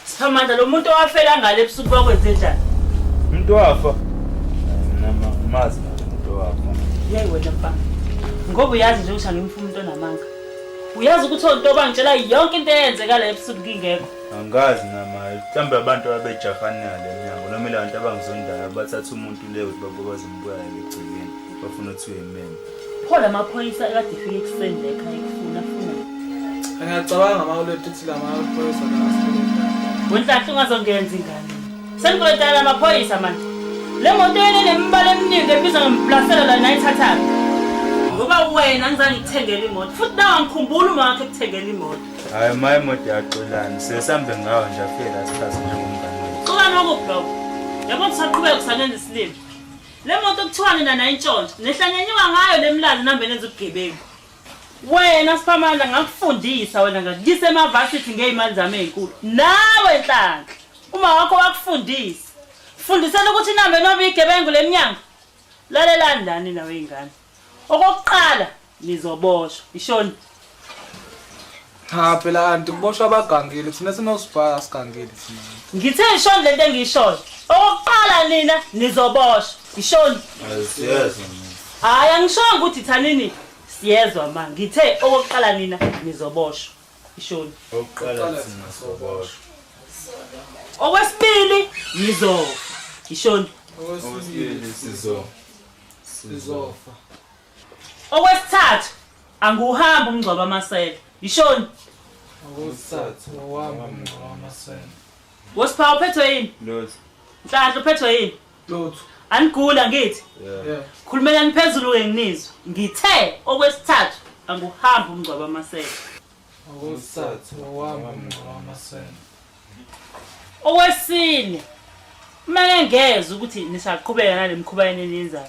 Samantha lo muntu owafela ngale ebusuku bakwenze njani? Umuntu wafa. Mazi umuntu wafa. Yayi wena mfana. Ngoba uyazi nje ukuthi angimfuni umuntu onamanga. Uyazi ukuthi onto bangitshela yonke into eyenzeka la ebusuku kingekho. Angazi nama mhlambe abantu ababejahana leminyango noma abantu abangizondayo bathatha umuntu leyo ukuthi babobaza umbuyana egcikeni bafuna ukuthi uyemene. Phola amaphoyisa ekade efike ekuseni la ekhaya ekufuna. Ngiyacabanga mawulethe ukuthi la maphoyisa Wenhlahla ungazongenza ingane. Sengikolotela amaphoyisa manje. Le moto yene nemibala eminingi ebizwa ngemplasela la nayithathayo. Ngoba wena ngizange ngithengele imoto. Futhi nawe ngikhumbula uma wakhe kuthengela imoto. Hayi maye imoto yaqolana sesambe ngawo nje afela sikhathi njengomngane. Xoka nokubhlock. Yabona saqhubeka kusanenza isilimo. Le moto kuthiwa nina nayintshontsho. Nehlanyenywa ngayo lemlalo nambe nenza ubugebengu. Wena Siphamandla ngakufundisa wena ngakuyise emavasithi ngeimali zami ezinkulu. Nawe Nhlanhla uma wakho wakufundisa. Fundisela ukuthi nambe noba igebengu leminyango. Lalelani lani nawe ingane. Okokuqala nizoboshwa. Ishoni. Ha phela anti kuboshwa abagangile thina sinosibhala sigangile thina. Ngithe ishoni lento engiyishoyo. Okokuqala nina nizoboshwa. Ishoni. Siyezwa. Hayi angishongo ukuthi thanini siyezwa ma. Ngithe okokuqala nina nizoboshwa. Ishoni. Okokuqala sizoboshwa. Okwesibili nizofa. Ishoni. Okwesibili sizofa. Okwesithathu anguhamba umngcwaba amasela. Ishoni. Okwesithathu wahamba umngcwaba amasela. Wosiphawu uphethwe yini? Lotho. Nhlanhla uphethwe yini? Lotho. Anigula ngithi? Yeah. Khulumelani phezulu ke nginizwa. Ngithe okwesithathu anguhamba umngcwaba amasela. Okwesithathu wahamba umngcwaba amasela. Okwesine manje ngeze ukuthi nisaqhubeka nalemkhuba yenenzayo.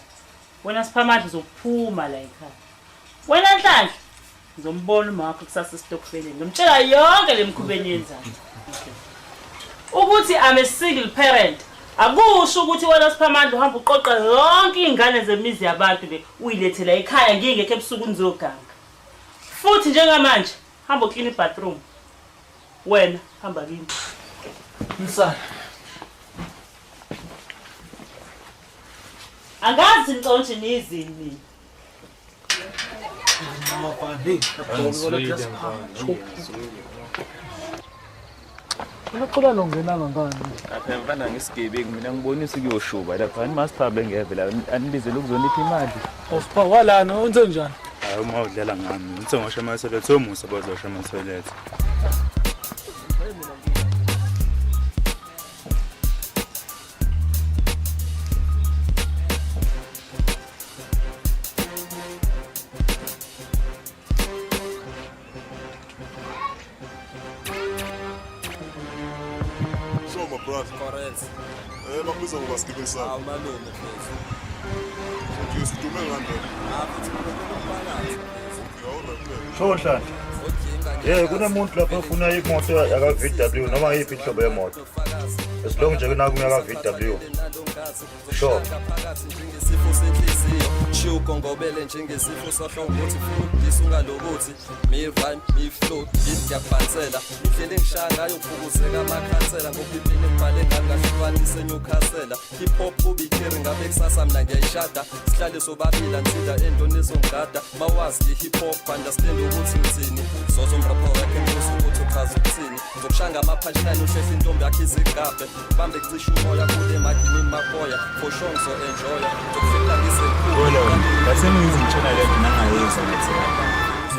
Wena Siphamandla uzophuma la ekhaya. Wena Nhlanhla ngizombona uma wakho kusasa esitokfeleni. Ngimtshela yonke lemkhuba yenenzayo. Ukuthi I'm a single parent. Akusho ukuthi wena Siphamandla uhamba uqoqa yonke izingane zemizi yabantu le uyilethela ekhaya ngingekho ebusuku nizoganga. Futhi njengamanje hamba uclean ibathroom. Wena hamba kimi. Msana. Angazi ngiconshe nizini. Mabandi. Unoqula longenanga ngani? Apha mfana ngisigebengu mina ngibonisa ukuyoshuba lapha ani masiphabe ngevela anibizele ukuzonipha imali. Osipha walana wenze njani? Hayi uma udlala ngami ngithe ngosha ama-toilet somusa bazosha ama-toilet. Correct. Bakubiza ngoba sigibisana. Hawu malume mfethu. Okay, sidume ngande. Sho Nhlanhla. Kunemuntu lapha ufuna imoto yaka VW noma yiphi inhlobo yemoto. Esilonge nje kunakumya VW. Sure. Njengesifo senhliziyo shuko ngobele njengesifo sohlangothi futhi ungalokuthi me rhyme me flow ngiyaphansela indlela engishaya ngayo ukubuzeka amakhansela ngokuphila imali engangahlukanise Newcastle hip hop ubikhere ngabe kusasa mina ngiyayishada sihlale sobabili ansida endoniso ngada mawazi hip hop understand ukuthi ngithini zozo mrapho wakhe ngizwe ukuthi uchaza ukuthini ngokushanga ama-punchline uhlehla intombi yakhe izigabe bambe kucisha umoya kule magini makoya for sure so enjoy ukufika ngisekhulu Basemngizintshela le nangayeza ngathi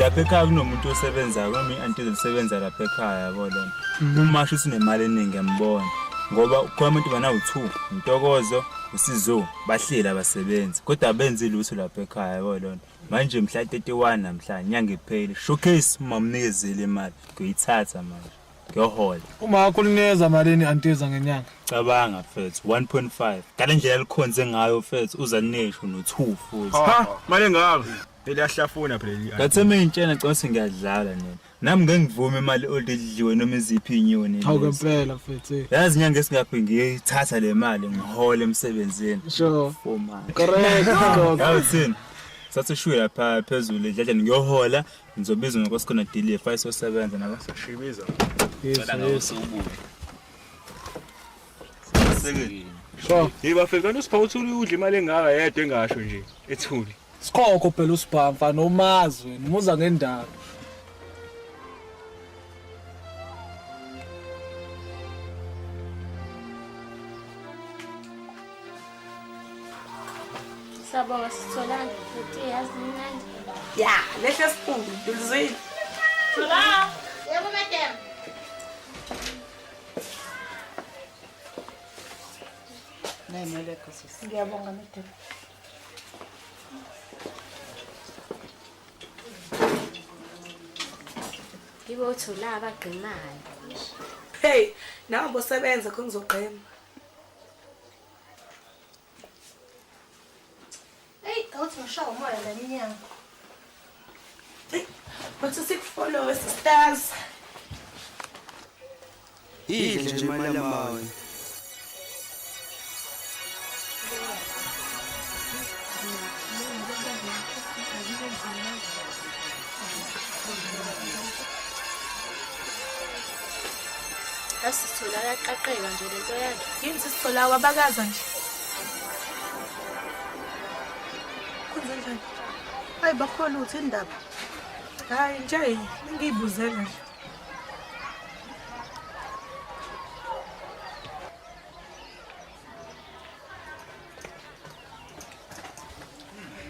lapha ekhaya kunomuntu osebenzayo noma i-anti ezisebenza lapha ekhaya yabo lona umasho usinemali eningi yambona ngoba kwabantu banawu2 Ntokozo uSizo bahleli abasebenzi kodwa abenzi lutho lapha ekhaya yabo lona manje mhla 31 namhlanje inyanga iphele showcase uma mnikezele imali kuyithatha manje ngiyohola. Uma akunikeza malini antiza ngenyanga? Cabanga mfethu 1.5. Ngale ndlela likhonze ngayo mfethu uza nesho no2 futhi. Ha, manje ngaka. Eliyahlafuna phela leli. Ngathi mengitshena ngicela ngiyadlala nina. Nami ngeke ngivume imali olidliwe noma iziphi inyoni. Hawu ngempela mfethu. Yazi inyanga esingaphi ngiyithatha le mali ngihole emsebenzini. Sure. For mali. Correct. Yawuthini? Sathi shuya lapha phezulu edladla ngiyohola ngizobizwa ngokusikhona delay 507 nabasashibiza. Yes. Sekeli. So, yibafika usiphawu uthuli udla imali engaka yedwa engasho nje ethuli. Sikhokho phela usibhamfa nomazwe umuza ngendaba. Sabonga Sitholani futhi yazi mnandi. Ya, lehle siphungu Dulzwini. Thola. Yebo madam. Nayimele khosisi. Ngiyabonga madam. Yibo uthola abagqimayo. Hey, nawe bosebenza khona ngizogqema. Hey, awuthi ngishawa umoya la inyanga. Bathi sikufollow sisters. Idle nje imali yamawe. Asithola yaqaqeka nje lento yakhe. Yini sisithola wabakaza nje. Kwenze njani? Hayi bakhona uthi indaba. Hayi nje ngiyibuzela nje.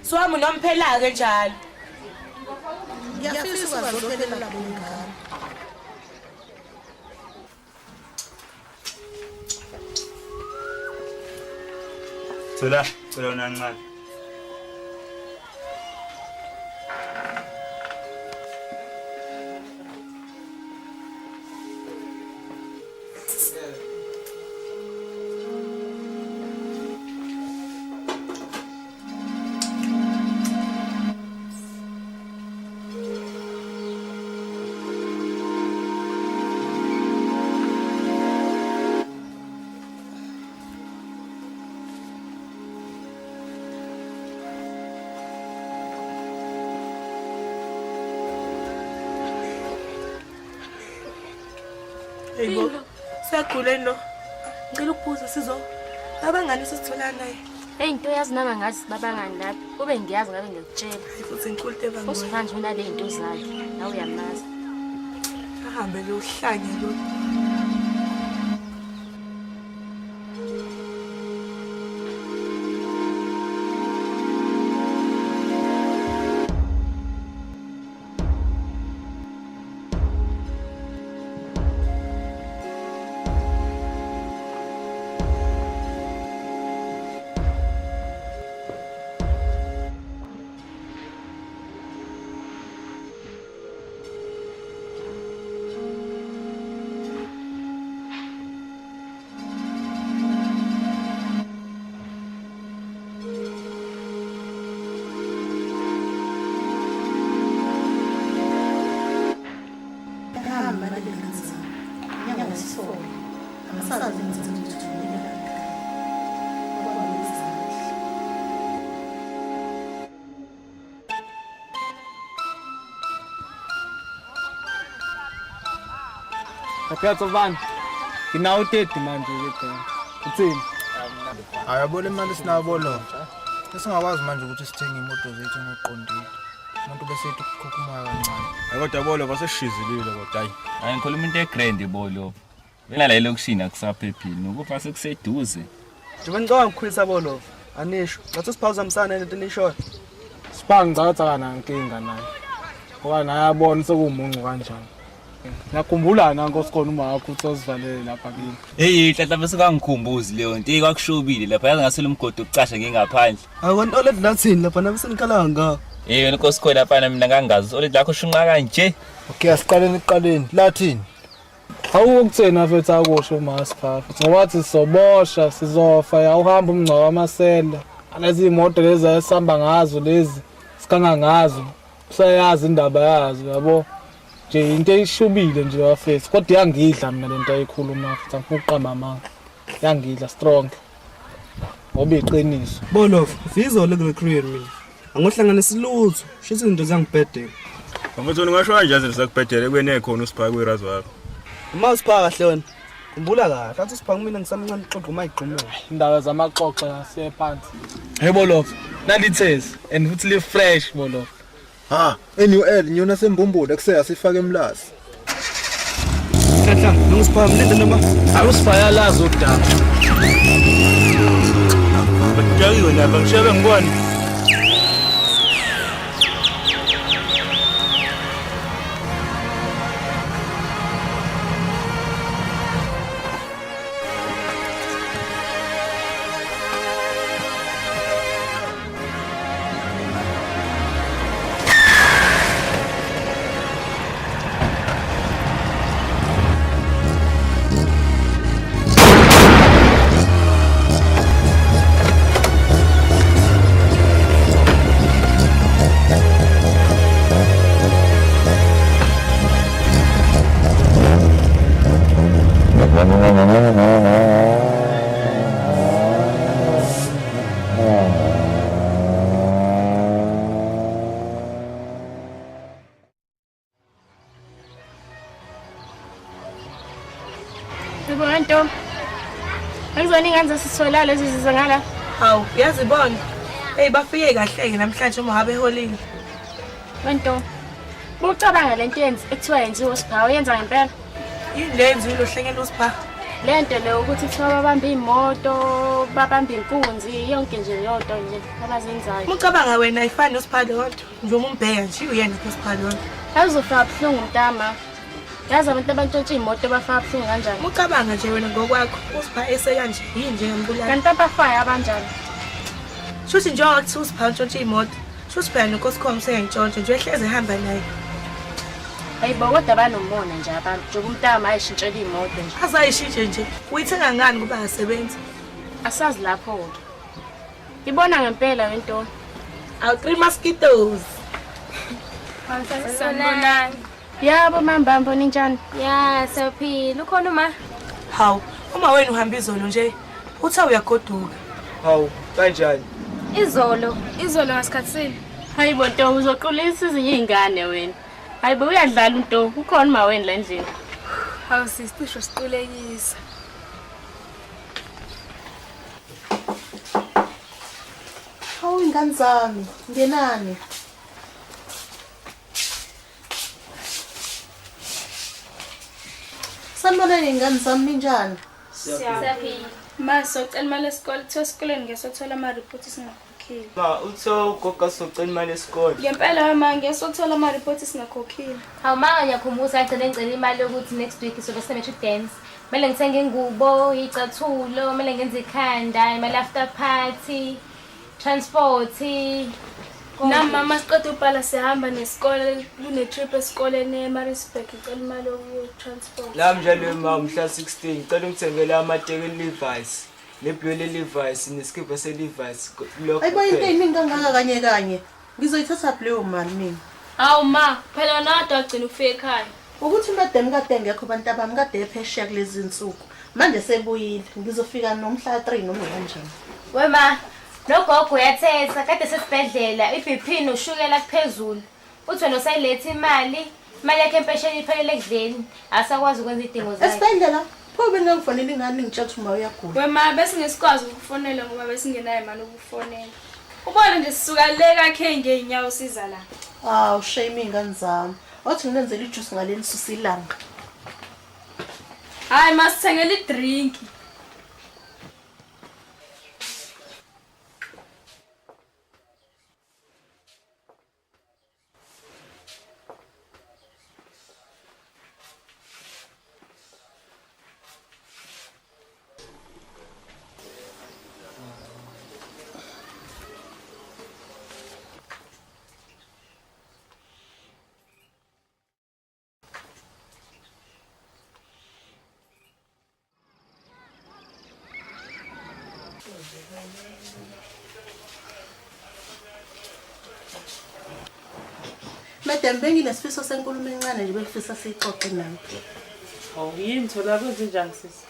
Swami nomphela ke njalo. Ngiyafisa ukuzophelela labo ngane. Thola, wena ncane. Yebo. Sekhuleni lo. Ngicela ukubuza sizo. Abangani sisithola naye. Hey into yazi nama ngazi babangani lapha. Kube ngiyazi ngabe ngikutshela. Futhi ngikhulu tebangani. Usifanje unale into zakhe. Nawe uyamazi. Ahambe lo hlanye lo. Kaphetho bani? Nginawo 30 manje ke. Uthini? Ayabona imali sinabo lo. Esingakwazi manje ukuthi sithenge imoto zethu ngoqondile. Umuntu bese ethi ukukhokha umoya kancane. Kodwa bolo baseshizilile kodwa hayi. Hayi ngikhuluma into egrand bolo. Wena la elokushini akusaphephile ukufa sekuseduze. Njengoba ngicabanga ukukhulisa bolo. Anisho. Ngathi siphawuzamisana lento nishoyo. Sipangicatha kana inkinga naye. Ngoba naye abona sekumuncu kanjani. Ngiyakhumbula nanko sikhona uma wakho uthi uzivalele lapha kimi. Hey hlahla bese kangikhumbuzi leyo nto ikwakushobile lapha yazi ngasela umgodo ucasha ngingaphandle. Awona oled lathini lapha nabe senikala ngaka. Hey wena Nkosi khona lapha mina ngangazi oled lakho shunqa kanje. Okay asiqaleni lathini. Awukuthena mfethu akusho uMasipha futhi ngobathi sizobosha sizofa awuhamba umngcwa wamasela alezi imoto lezi esihamba ngazo lezi sikhanga ngazo usayazi indaba yazo yabo nje into eyishubile nje bafethu kodwa yangidla mina lento ayikhuluma futhi angifuna uqamba amanga yangidla strong ngoba iqiniso Bolof vizo le career mina angohlanganisa lutho shithi izinto zangibhedela Mfethu ngisho kanje zisakubhedela kuyene khona uSipha kwirazi wakho Masipha kahle wena kumbula kahle athi Sipha mina ngisamncane xoxa uma iqhumela indaba zamaxoxa siyephansi hey Bolof nalithezi and futhi li fresh Bolof ha NUL nyona sembumbulo kuseka sifake emlazi Hla ngisipha mlinde noma awusipha yalazi udaba Bajayiwe lapha ngishebe ngibone Nto. Angizweni ngenza sithola lezi zize ngala. Hawu, uyazibona. Hey bafike kahle namhlanje uma habe eholini. Nto. Bucabanga lento yenzi ekuthiwa yenziwe uSipha uyenza ngempela. Yini lenzi ulohlengela uSipha? Lento le ukuthi kuthiwa babamba imoto, babamba inkunzi, yonke nje yonto nje abazenzayo. Ucabanga wena ayifani uSipha lonto. Njengoba umbheka nje uyena uSipha lonto. Awuzofika buhlungu mntama. Yazi abantu abantshontsha imoto bafaka buhlungu kanjani? Ucabanga nje wena ngokwakho uSipha esekanje yini nje ngembulala. Kanti abafaya abanjani? Shuthi njengoba kuthi uSipha utshontsha imoto. Shuthi phela nonkosikomo seyantshontsha nje ehleze ehamba naye. Hayibo kodwa banomona nje abantu njengoba umntama ayishintshela imoto nje. Azayishintshe nje. Uyithenga ngani kuba asebenza? Asazi lapho ke. Ibona ngempela wento. Awu 3 mosquitoes. Sanibonani. Yabo mambambo ninjani? Ya, siyaphila. Ukhona uma? Hawu, uma wena uhamba izolo nje, utha uyagoduka. Hawu, kanjani? Izolo ngasikhathi sini. Hayibo Nto uzoqulisa izingane wena. Hayibo uyadlala uNto, ukhona uma wena la endlini. Hawu sisisho siqulekisa. Hawu ingane zami, ngenani? Sanibonani ingane zami ninjani? Siyaphila. Ma socela imali yesikole, kuthiwa esikoleni ngesothola ama-report singakhokhile. Ma utho ugogo socela imali yesikole. Ngempela ma ngesothola ama-report singakhokhile. Hawu manga ngiyakhumbuza agcine ngicela imali yokuthi next week sobe simethi dance. Kumele ngithenge ingubo, icathulo, kumele ngenze ikhanda, imali after party, transport. Nami mama siqeda ubhala sihamba nesikole kune trip esikoleni eMaritzburg ngicela imali yoku-transport. La mjalo ma mhla 16 ngicela ungithengele amateki Levi's, nebhiyole Levi's neskipa seLevi's lokho. Ayibo into eyiningi kangaka kanye. Ngizoyithatha leyo mali mina. Hawu ma, phela nodwa agcina ufike ekhaya. Ukuthi madam kade ngekho abantu bami kade ephesheya kulezi insuku. Manje sebuyile. Ngizofika nomhla 3 noma kanjani. Wema nogogo uyathetha kade sesibhedlela iBP noshukela kuphezulu. Uthi wena usayiletha imali yakhe empesheni iphelele ekudleni. Asakwazi ukwenza idingo zakhe. Esibhedlela pho bengifonela ingane ngitshela ukuthi uma uyagula. Wema bese ngesikwazi ukufonela ngoba besingenayo imali ukufonela. Ubona nje sisuka le kakhe ngeenyawo siza la. Aw shame ingane zami. Othi nginenzela ijuice ngaleli susilanga. Hayi masithengele idrink. Madam benginesifiso senkulumo encane nje bengifisa sixoxe nawe. Yini thola kwenze njani sisi?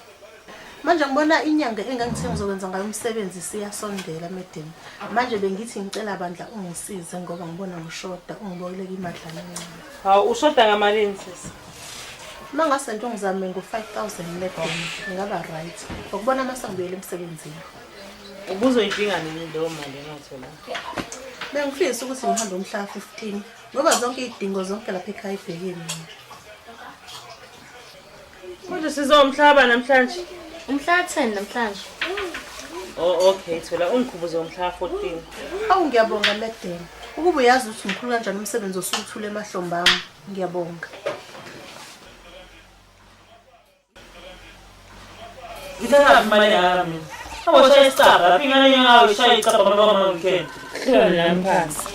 Manje ngibona inyanga engangithe ngizokwenza ngayo umsebenzi siyasondela madam. Manje bengithi ngicela bandla ungisize ngoba ngibona ngishoda ungiboleka imadlana encane. Ushoda ngamalini sisi? Mangase nto ngizame ngo-5,000 madam ngaba right. Ukubona mase ngibuyele emsebenzini. Ubuzoyidinga nini leyo mali engathola? Bengifisa ukuthi ngihambe umhla 15 ngoba zonke izidingo zonke lapha ekhaya ibhekene. Manje sizomhlaba namhlanje. Umhla 10 namhlanje. Okay, thola ungikhubuze umhla 14. Hawu ngiyabonga madam. Ukuba uyazi ukuthi umkhulu kanjani umsebenzi osukuthula emahlombe ami. Ngiyabonga. Ngithatha imali yami. Awushaya isicaba, lapha ingane yangayo ishaya icaba ngoba mangikhethe. Hlala la phansi.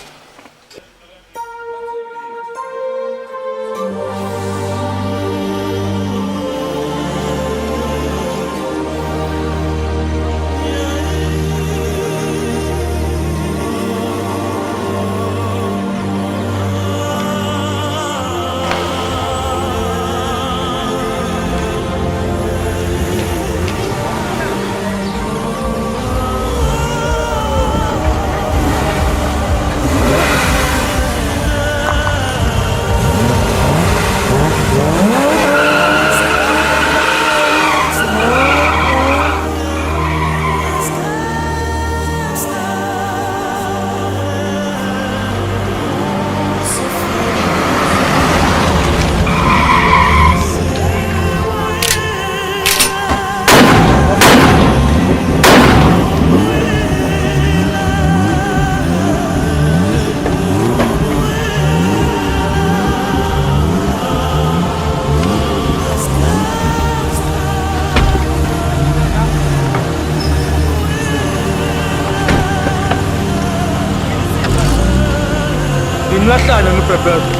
Ngimlahlana ngibhebheza.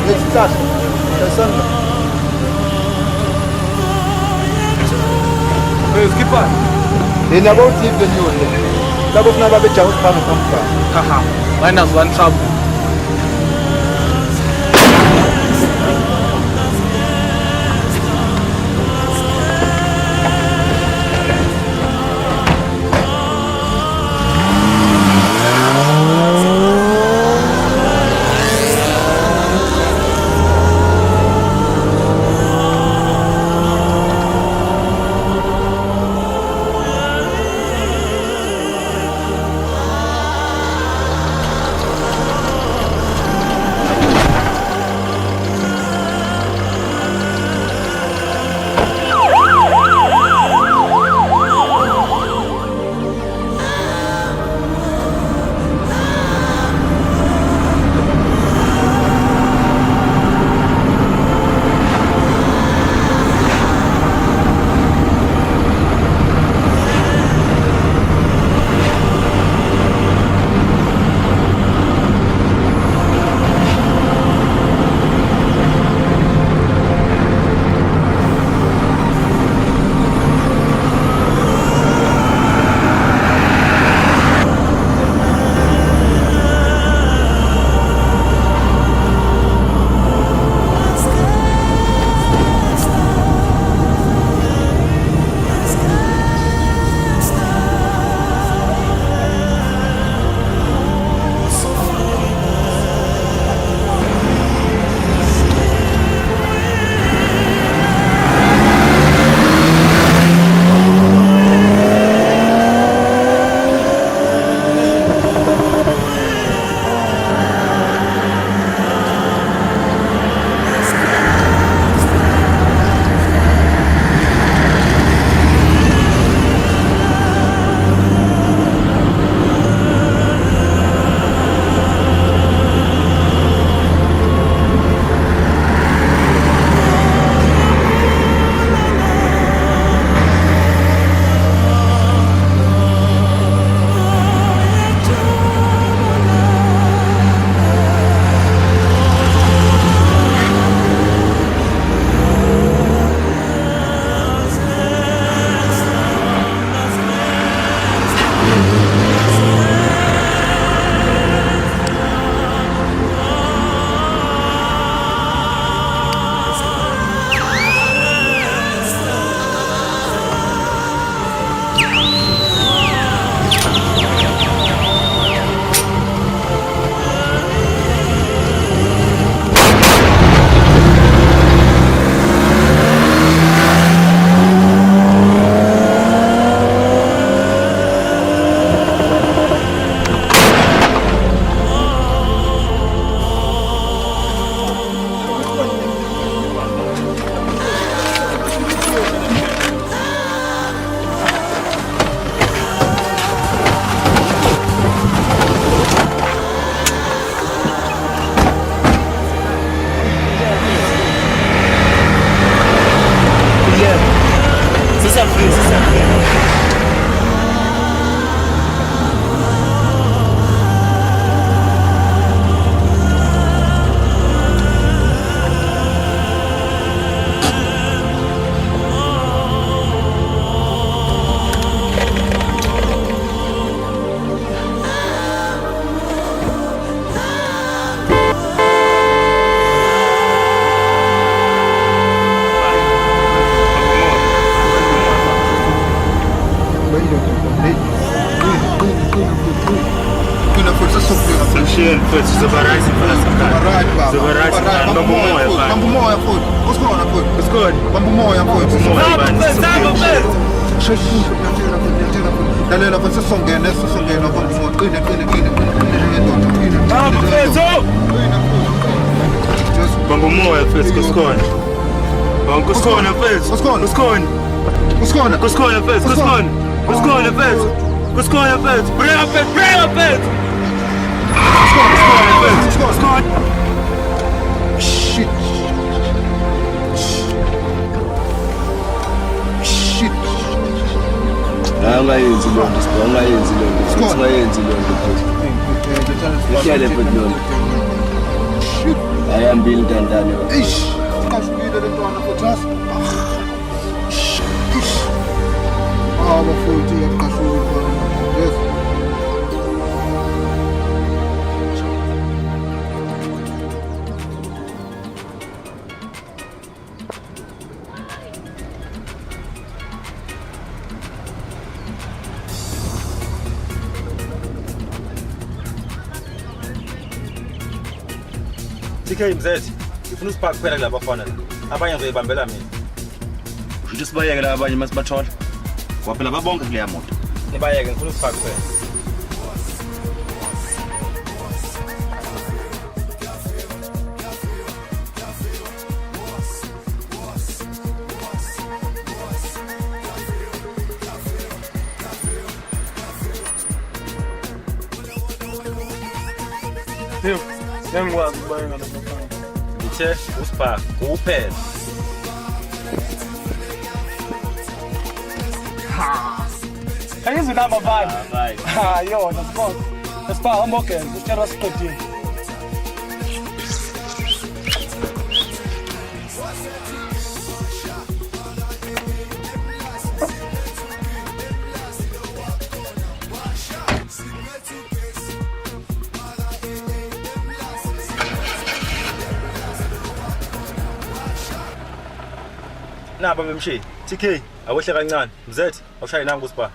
Lesihlahla sesandla. Skipper. Lena bawuthi venyule. Labo funa babe jawu siphambi komfana. Haha. Minus 1 trouble. Shit, put Zabarasi for us. Zabarasi, Bambu Moya, Bambu Moya, what's going on? What's good? Bambu Moya, Dalela kwa songena qine Bambu Moya first kuskona. Kuskona first. Kuskona first. Kuskona first. Bring up first. Shit. Angayenzi lonto, angayenzi lonto. Angayenzi lonto. Ihlale phezulu. Ayambili ntandane. Ish. Kasibile le ntwana futhi. Bafuthi yaqashula. Yes. TK mzethi, ngifuna usipaka kuphela kulaba bafana la. Abanye ngizoyibambela mina. Usho ukuthi sibayeke la abanye masibathola. Kwaphela babonke kuleya moto. Nibayeke ngifuna usipaka kuphela. Ngiyakwazi ukubayeka lapha. Ngithe usipaka kuphela. Ayizwi namba bani? Ha yona sport. Sport hamburgers, utera siqedile. Naba bemshi. TK, awehle kancane. Mzethi, awushaye nangu usipaka.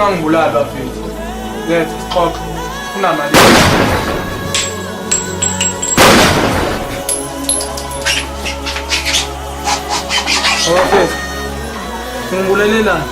Ungangibulali bafethu. Let's talk. Kunamali. Okay. Ngibulelelana.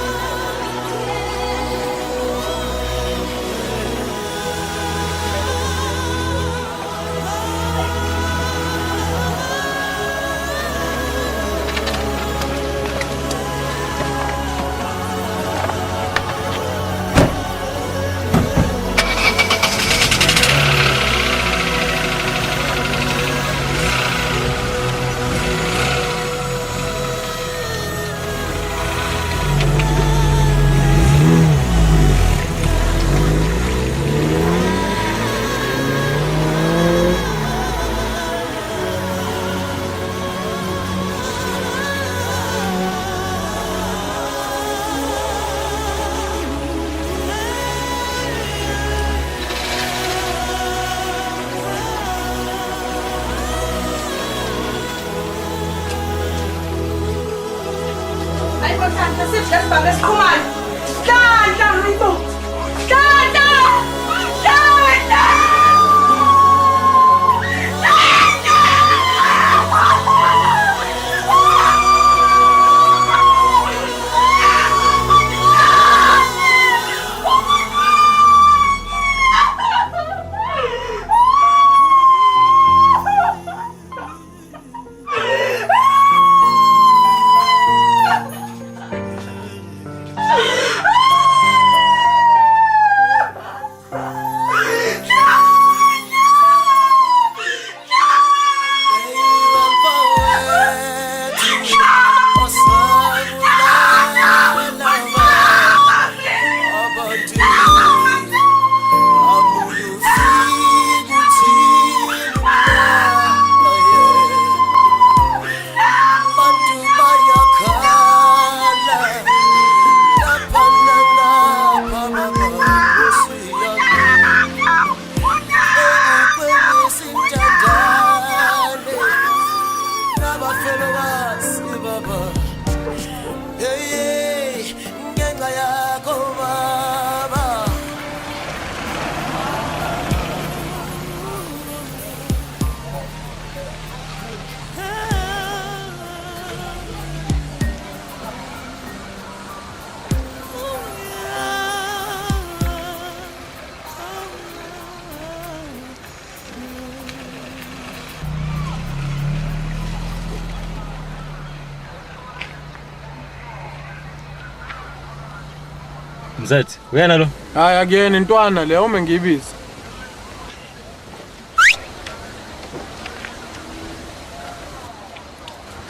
Mzathi, uyena lo? Hayi akuyena intwana le uma ngiyibiza.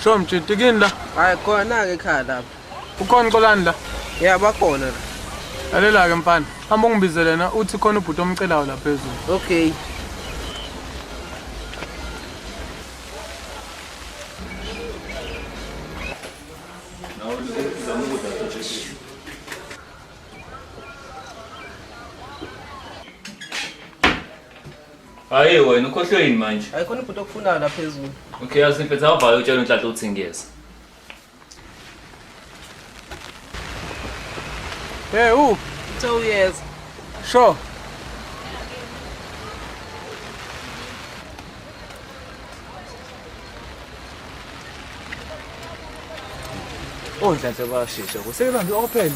Sho mtshiti kini la? Hayi khona ke ekhaya lapha. Ukhona Xolani la? Yeah, bakhona la. Lalela ke mfana, hamba ungibizele na uthi khona ubhuti omcelayo la phezulu. Okay. Hayi wena ukhohlwe yini manje? Hayi khona ubhuti okufunayo la phezulu. Okay, yazimpethe awuvale utshela uNhlanhla uthi ngiyeza. Hey, So yes. Sure. Oh, Nhlanhla bayashesha. Kusebenzisa open.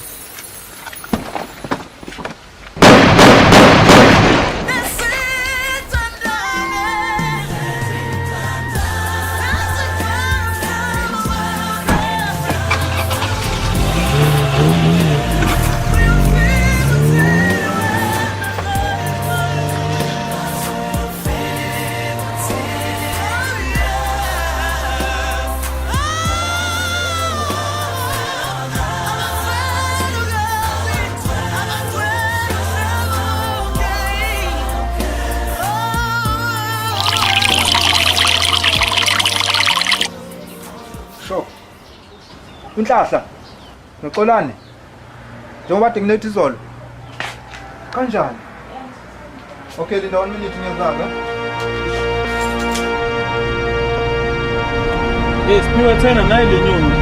Inhlahla noXolani njengoba kade ngilethe izolo kanjani? Okay, linda 1 minute ngiyazaka. Siphiwe thena nayi le nyoni.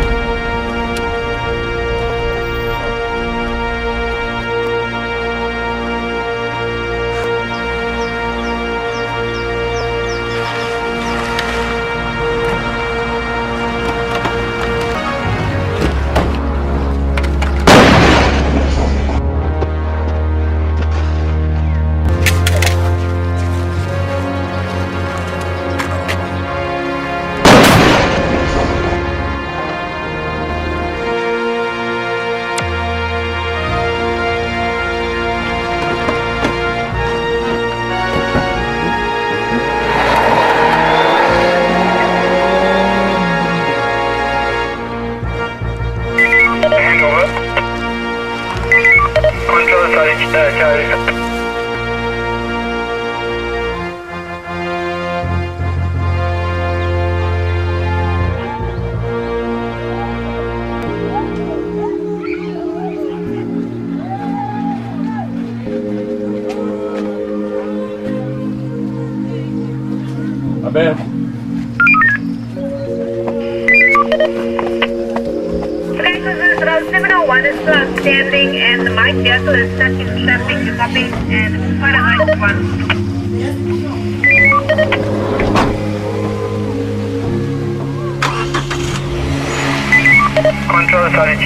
701 is still outstanding and the Mike vehicle is stuck in traffic. You copy? And Fahrenheit 1. Control Charlie.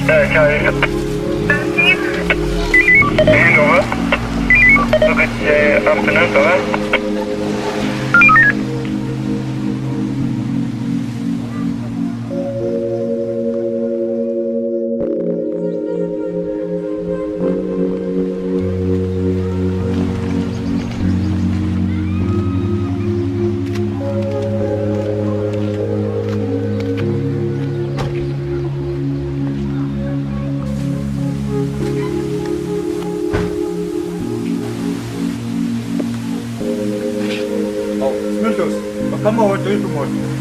Hangover. Look at the afternoon, over.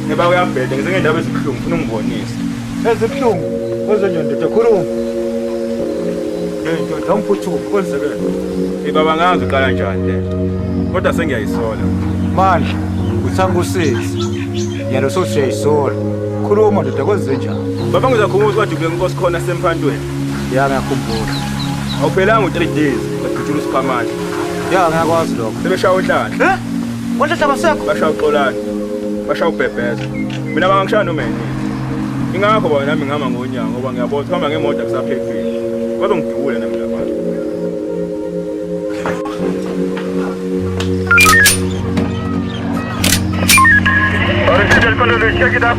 Ngiba uyabheda ngize ngendaba ezibuhlungu ufuna ungibonise. Ezibuhlungu ozenyondo khuluma. Yento ngangiphuthuma kwenzekile. Ibaba ngazi uqala njani le. Kodwa sengiyayisola. Manje uthanga usisi. Yena usokuyayisola. Khuluma ndoda kwenzenjani? Baba ngizakhumbuza ukuthi ube inkosi khona semphantweni. Ya ngiyakhumbula. Awuphelanga u3 days ngidutshula uSiphamandla. Ya ngiyakwazi lokho. Sebeshaya uhlahla. Kodwa basekho bashaya uXolani. Bashaya uBhebheza. Mina bangangishaya noma yini. Ingakho bona nami ngihamba ngonyanga ngoba ngiyabona uhamba ngemoto akusaphephile. Kodwa ngidubule nami lapha. Check it up.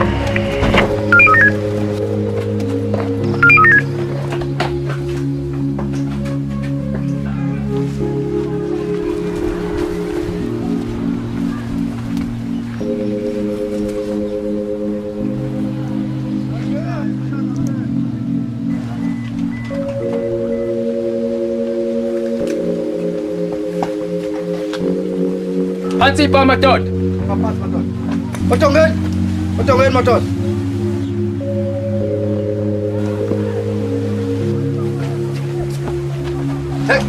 Phansi pa madoda. Otongeni madoda. Hey.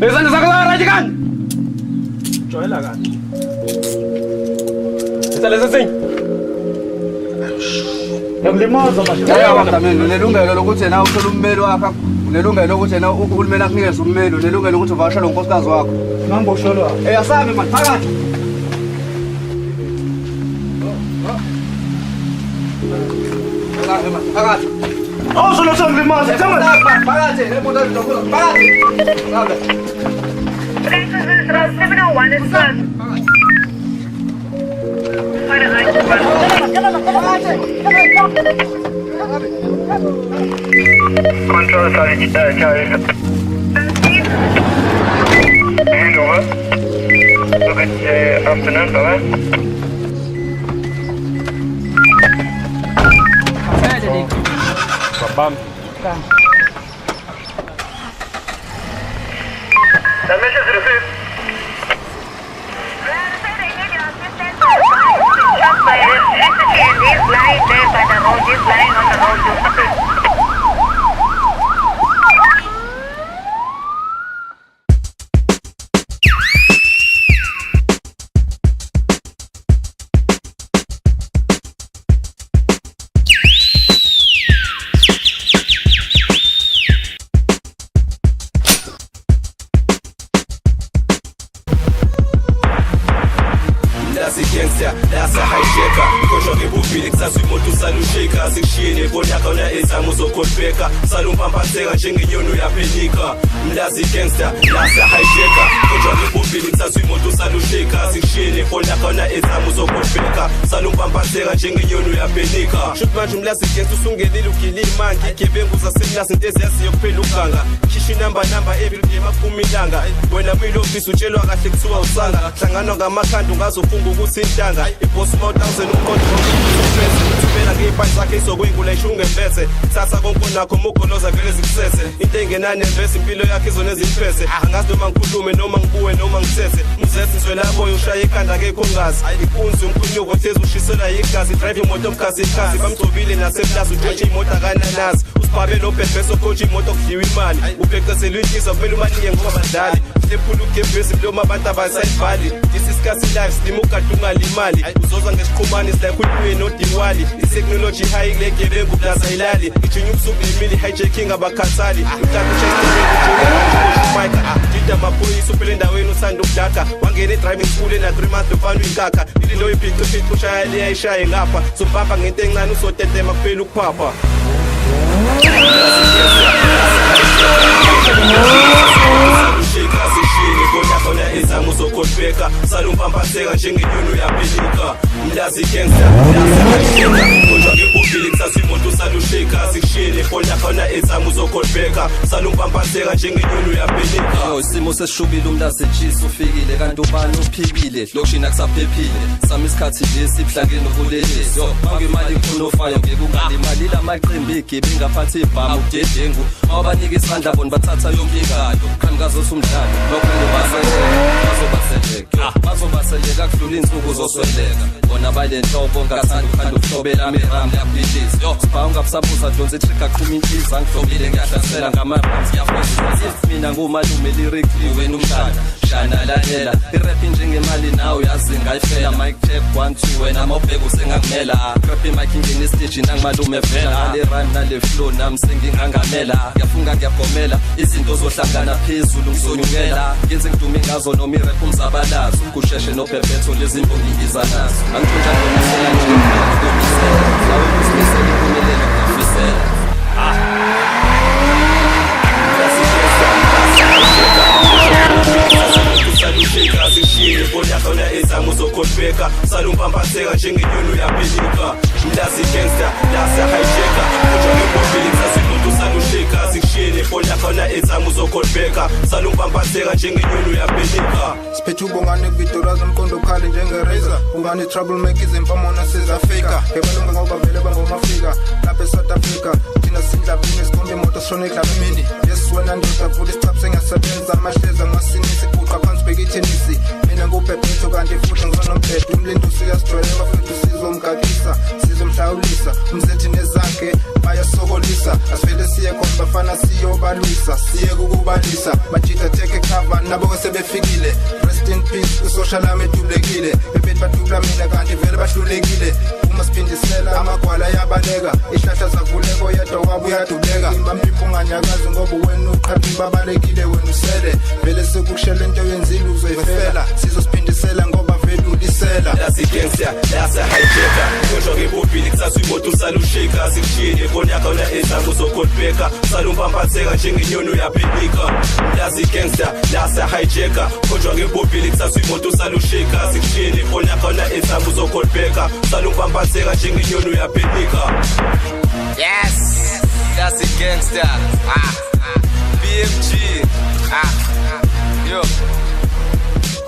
Izandla zakho zarajikan. Joyela kahle. Isale sesinye. Yamlimaza manje. Yabamdameni unelungelo lokuthi na uthola ummeli wakho. Unelungelo lokuthi na uhulumeni akunikeze ummeli, unelungelo lokuthi uvashele unkosikazi wakho. Ngangiboshelwa. Asabe manje phakathi. Phakathi. Awuzolo sangilimaza. Phakathi, emoto ezidokula. Phakathi. Ngabe. 701 is stuck. Control Charlie. Hangover. Look at the afternoon, over. Babam. The message received. Just by electricity and this line there by the road, this line on the road to supply. That's a hijacker. Kosho ke bubili kusasa imoto salusheka sikushiyene bona khona ezamo zokhopeka salumpamphaseka njengenyoni yaphenika mlazi gangster that's a hijacker. Kosho ke bubili kusasa imoto salusheka sikushiyene bona khona ezamo zokhopeka salumpamphaseka njengenyoni yaphenika shoot manje mlazi gangster usungelile ugilile mangi gebengu zasemlazi intezi yaziyo kuphela uganga khishi number everyday maphuma ilanga wena kwilo office utshelwa kahle kuthiwa usanga hlangana ngamakhanda ungazofunga ukuthi intanga iboss mode 1000 ukontrol uphela ngephansi zakhe izokwenkula ishunge mbethe thatha konke nakho mugoloza vele ngikusese into engenane invest impilo yakhe izona eziphese angazi noma ngikhulume noma ngibuwe noma ngisese umzesi nzwelabo ushaya ikhanda ke kongazi ikunzi umkhuluko thezi ushisela igazi drive imoto mkhasi bamgcobile naseplaza ujoji imoto akananazi usibhabe lo bhebeso coach imoto kudliwa imali ubhexesela inhliziyo vele umaniye ngoba badlali lephula ugebhesi lo abantu abasayibhali discuss life slim ukadunga limali uzoza ngesiqhumani like ubuye no Diwali technology high like bengu plaza ilali ijinya ubusuku lemili hijacking abakhathali uthatha chest Mike dida mapolice uphele endaweni usanda ukudaka wangena driving school na 3 months ufana inkaka ilindo iphico ushaya le ayishaye ngapha sompapa ngento encane usotetema kuphela ukuphapha khona izangu zokhotbeka salumpampatheka njengenyunu yapelika mlazi gangster kodwa ke bobili kusasimoto salusheka sikushiyene khona izangu zokhotbeka salumpampatheka njengenyunu yapelika isimo sesishubile umlazi jisi ufikile kanti ubani uphibile lokushina kusaphephile sami isikhathi lesi ibuhlangene ubulelesi mangemali khonofaya ngekukalimali lamaqembu igibi ngaphathi ibhamu udedengu awubanika isandla bona bathatha yonke ikado qhamukazi osumdlalo lokho bazobaseleka kudlula insuku zosweleka bona bale nhlobo ngathanda ukhanda ukuhlobela miram yapilisi sibhawu ngabusabuza donse trigger qhuma inhliziyo angihlobile ngiyahlasela ngamarams yafundisa mina ngumalume lyrically wena umshana shana lalela irap njengemali nawe yazi ngayifela mic check 1 2 wena mawubheka usengakumela rap mic ingene stage nangimalume vela le rhyme nale flow nami sengingangamela ngiyafunga ngiyagomela izinto zohlangana phezulu ngizonyukela ngenze ngidume ngazo noma irap umzabalazo kusheshe nophephetho lezimbongi izanazo angithola nomisela nje ngomisela lawo usimisela impumelelo ngiyafisela salusheka sishiyene bona khona izangu zokhotbeka salumpampatheka njengenyunu yapelika mlazi gangster lasa hijacka kodwa ke bobili kusasimoto salusheka sishiyene bona khona izangu zokhotbeka salumpampatheka njengenyunu yapelika siphethe ubongane kubitoraza umqondo khali njengerazor ungane troublemakers empamona sezafika ngebalunga ngoba vele bangomafika lapha eSouth Africa thina sindlavini sikhombe imoto sishone edlamini yes wena ndoda vula isithabu sengasebenza amahleza ngasinisi kuqa phansi bhekithenisi mina ngubhebhetho kanti futhi ngizonomphetho umlindo usiyasijwayela futhi sizomgagisa sizomhlawulisa umsethi nezakhe bayasokolisa asivele siye khona bafana siyobalwisa siye kukubalisa bajita take cover nabo sebefikile rest in peace kusocial amedubulekile bebet badubula mina kanti vele bahlulekile uma siphindisela amagwala yabaleka ihlahla zavuleko yedwa wabo uyadubeka imbampipo nganyakazi ngoba wena uqhapi babalekile wena usele vele sekushela into yenzile uzoyifela sizosiphindisela ngoba vele ulisela lasi gangster lasa hijacka kodwa ke bobili kusasimoto salusheka sikushiyene bona khona izangu zokhotbeka salumpampatheka njengenyunu yapelika mlazi gangster lasa hijacka kodwa ke bobili kusasimoto salusheka sikushiyene bona khona izangu zokhotbeka salumpampatheka njengenyunu yapelika yes that's a gangster BMG yo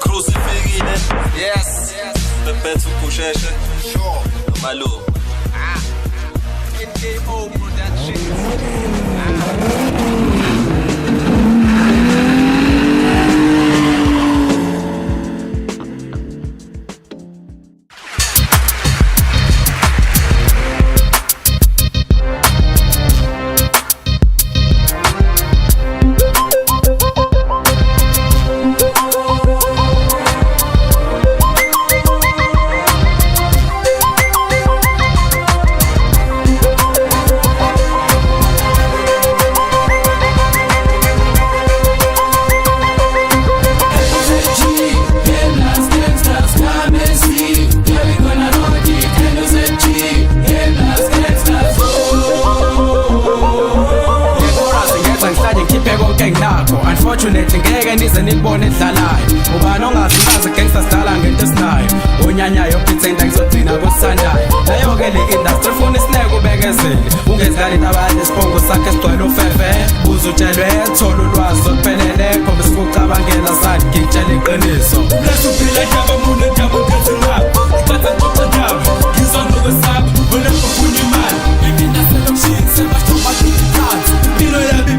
crucifikile yes bebethu kusheshe sure malume KO Productions Unfortunately ngeke nize nibone edlalayo ubani ongazimazi gangster sidala ngento esinayo onyanyayo pretenda ngizogcina kusandayo leyo ke le industry funa isineke ubekezele ungezikali abanye isipongo sakhe sigcwele ufefe uzutshelwe thola ulwazi oluphelele ngoba sikucabangela sani ngikutshela iqiniso lesuphila njaba mune njaba ngeze ngapha iqatha xoxa njaba ngizondokwesaba olekho kunyimali imina selomshini sebashoma ngikhansi impilo yabi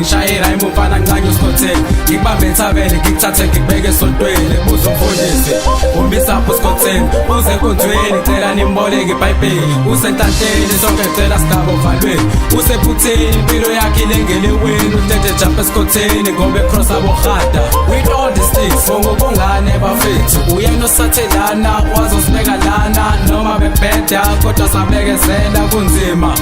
ngishayela imufana ngincanye usikhotheni ngikubambe ethaveni ngikuthathe ngikubeke esontweni buzo mfundisi umisapho usikhotheni uze enkonzweni cela nimboleke ibhayibheli usenhlanteni sonke cela sigaba ovalweni usephutheni impilo yakhe ilengeleweni uthethe jump esikhotheni ngoba ecross abohada with all these things ngokungane bafethu uyena osathelana wazosibeka lana noma bebheda kodwa sabekezela kunzima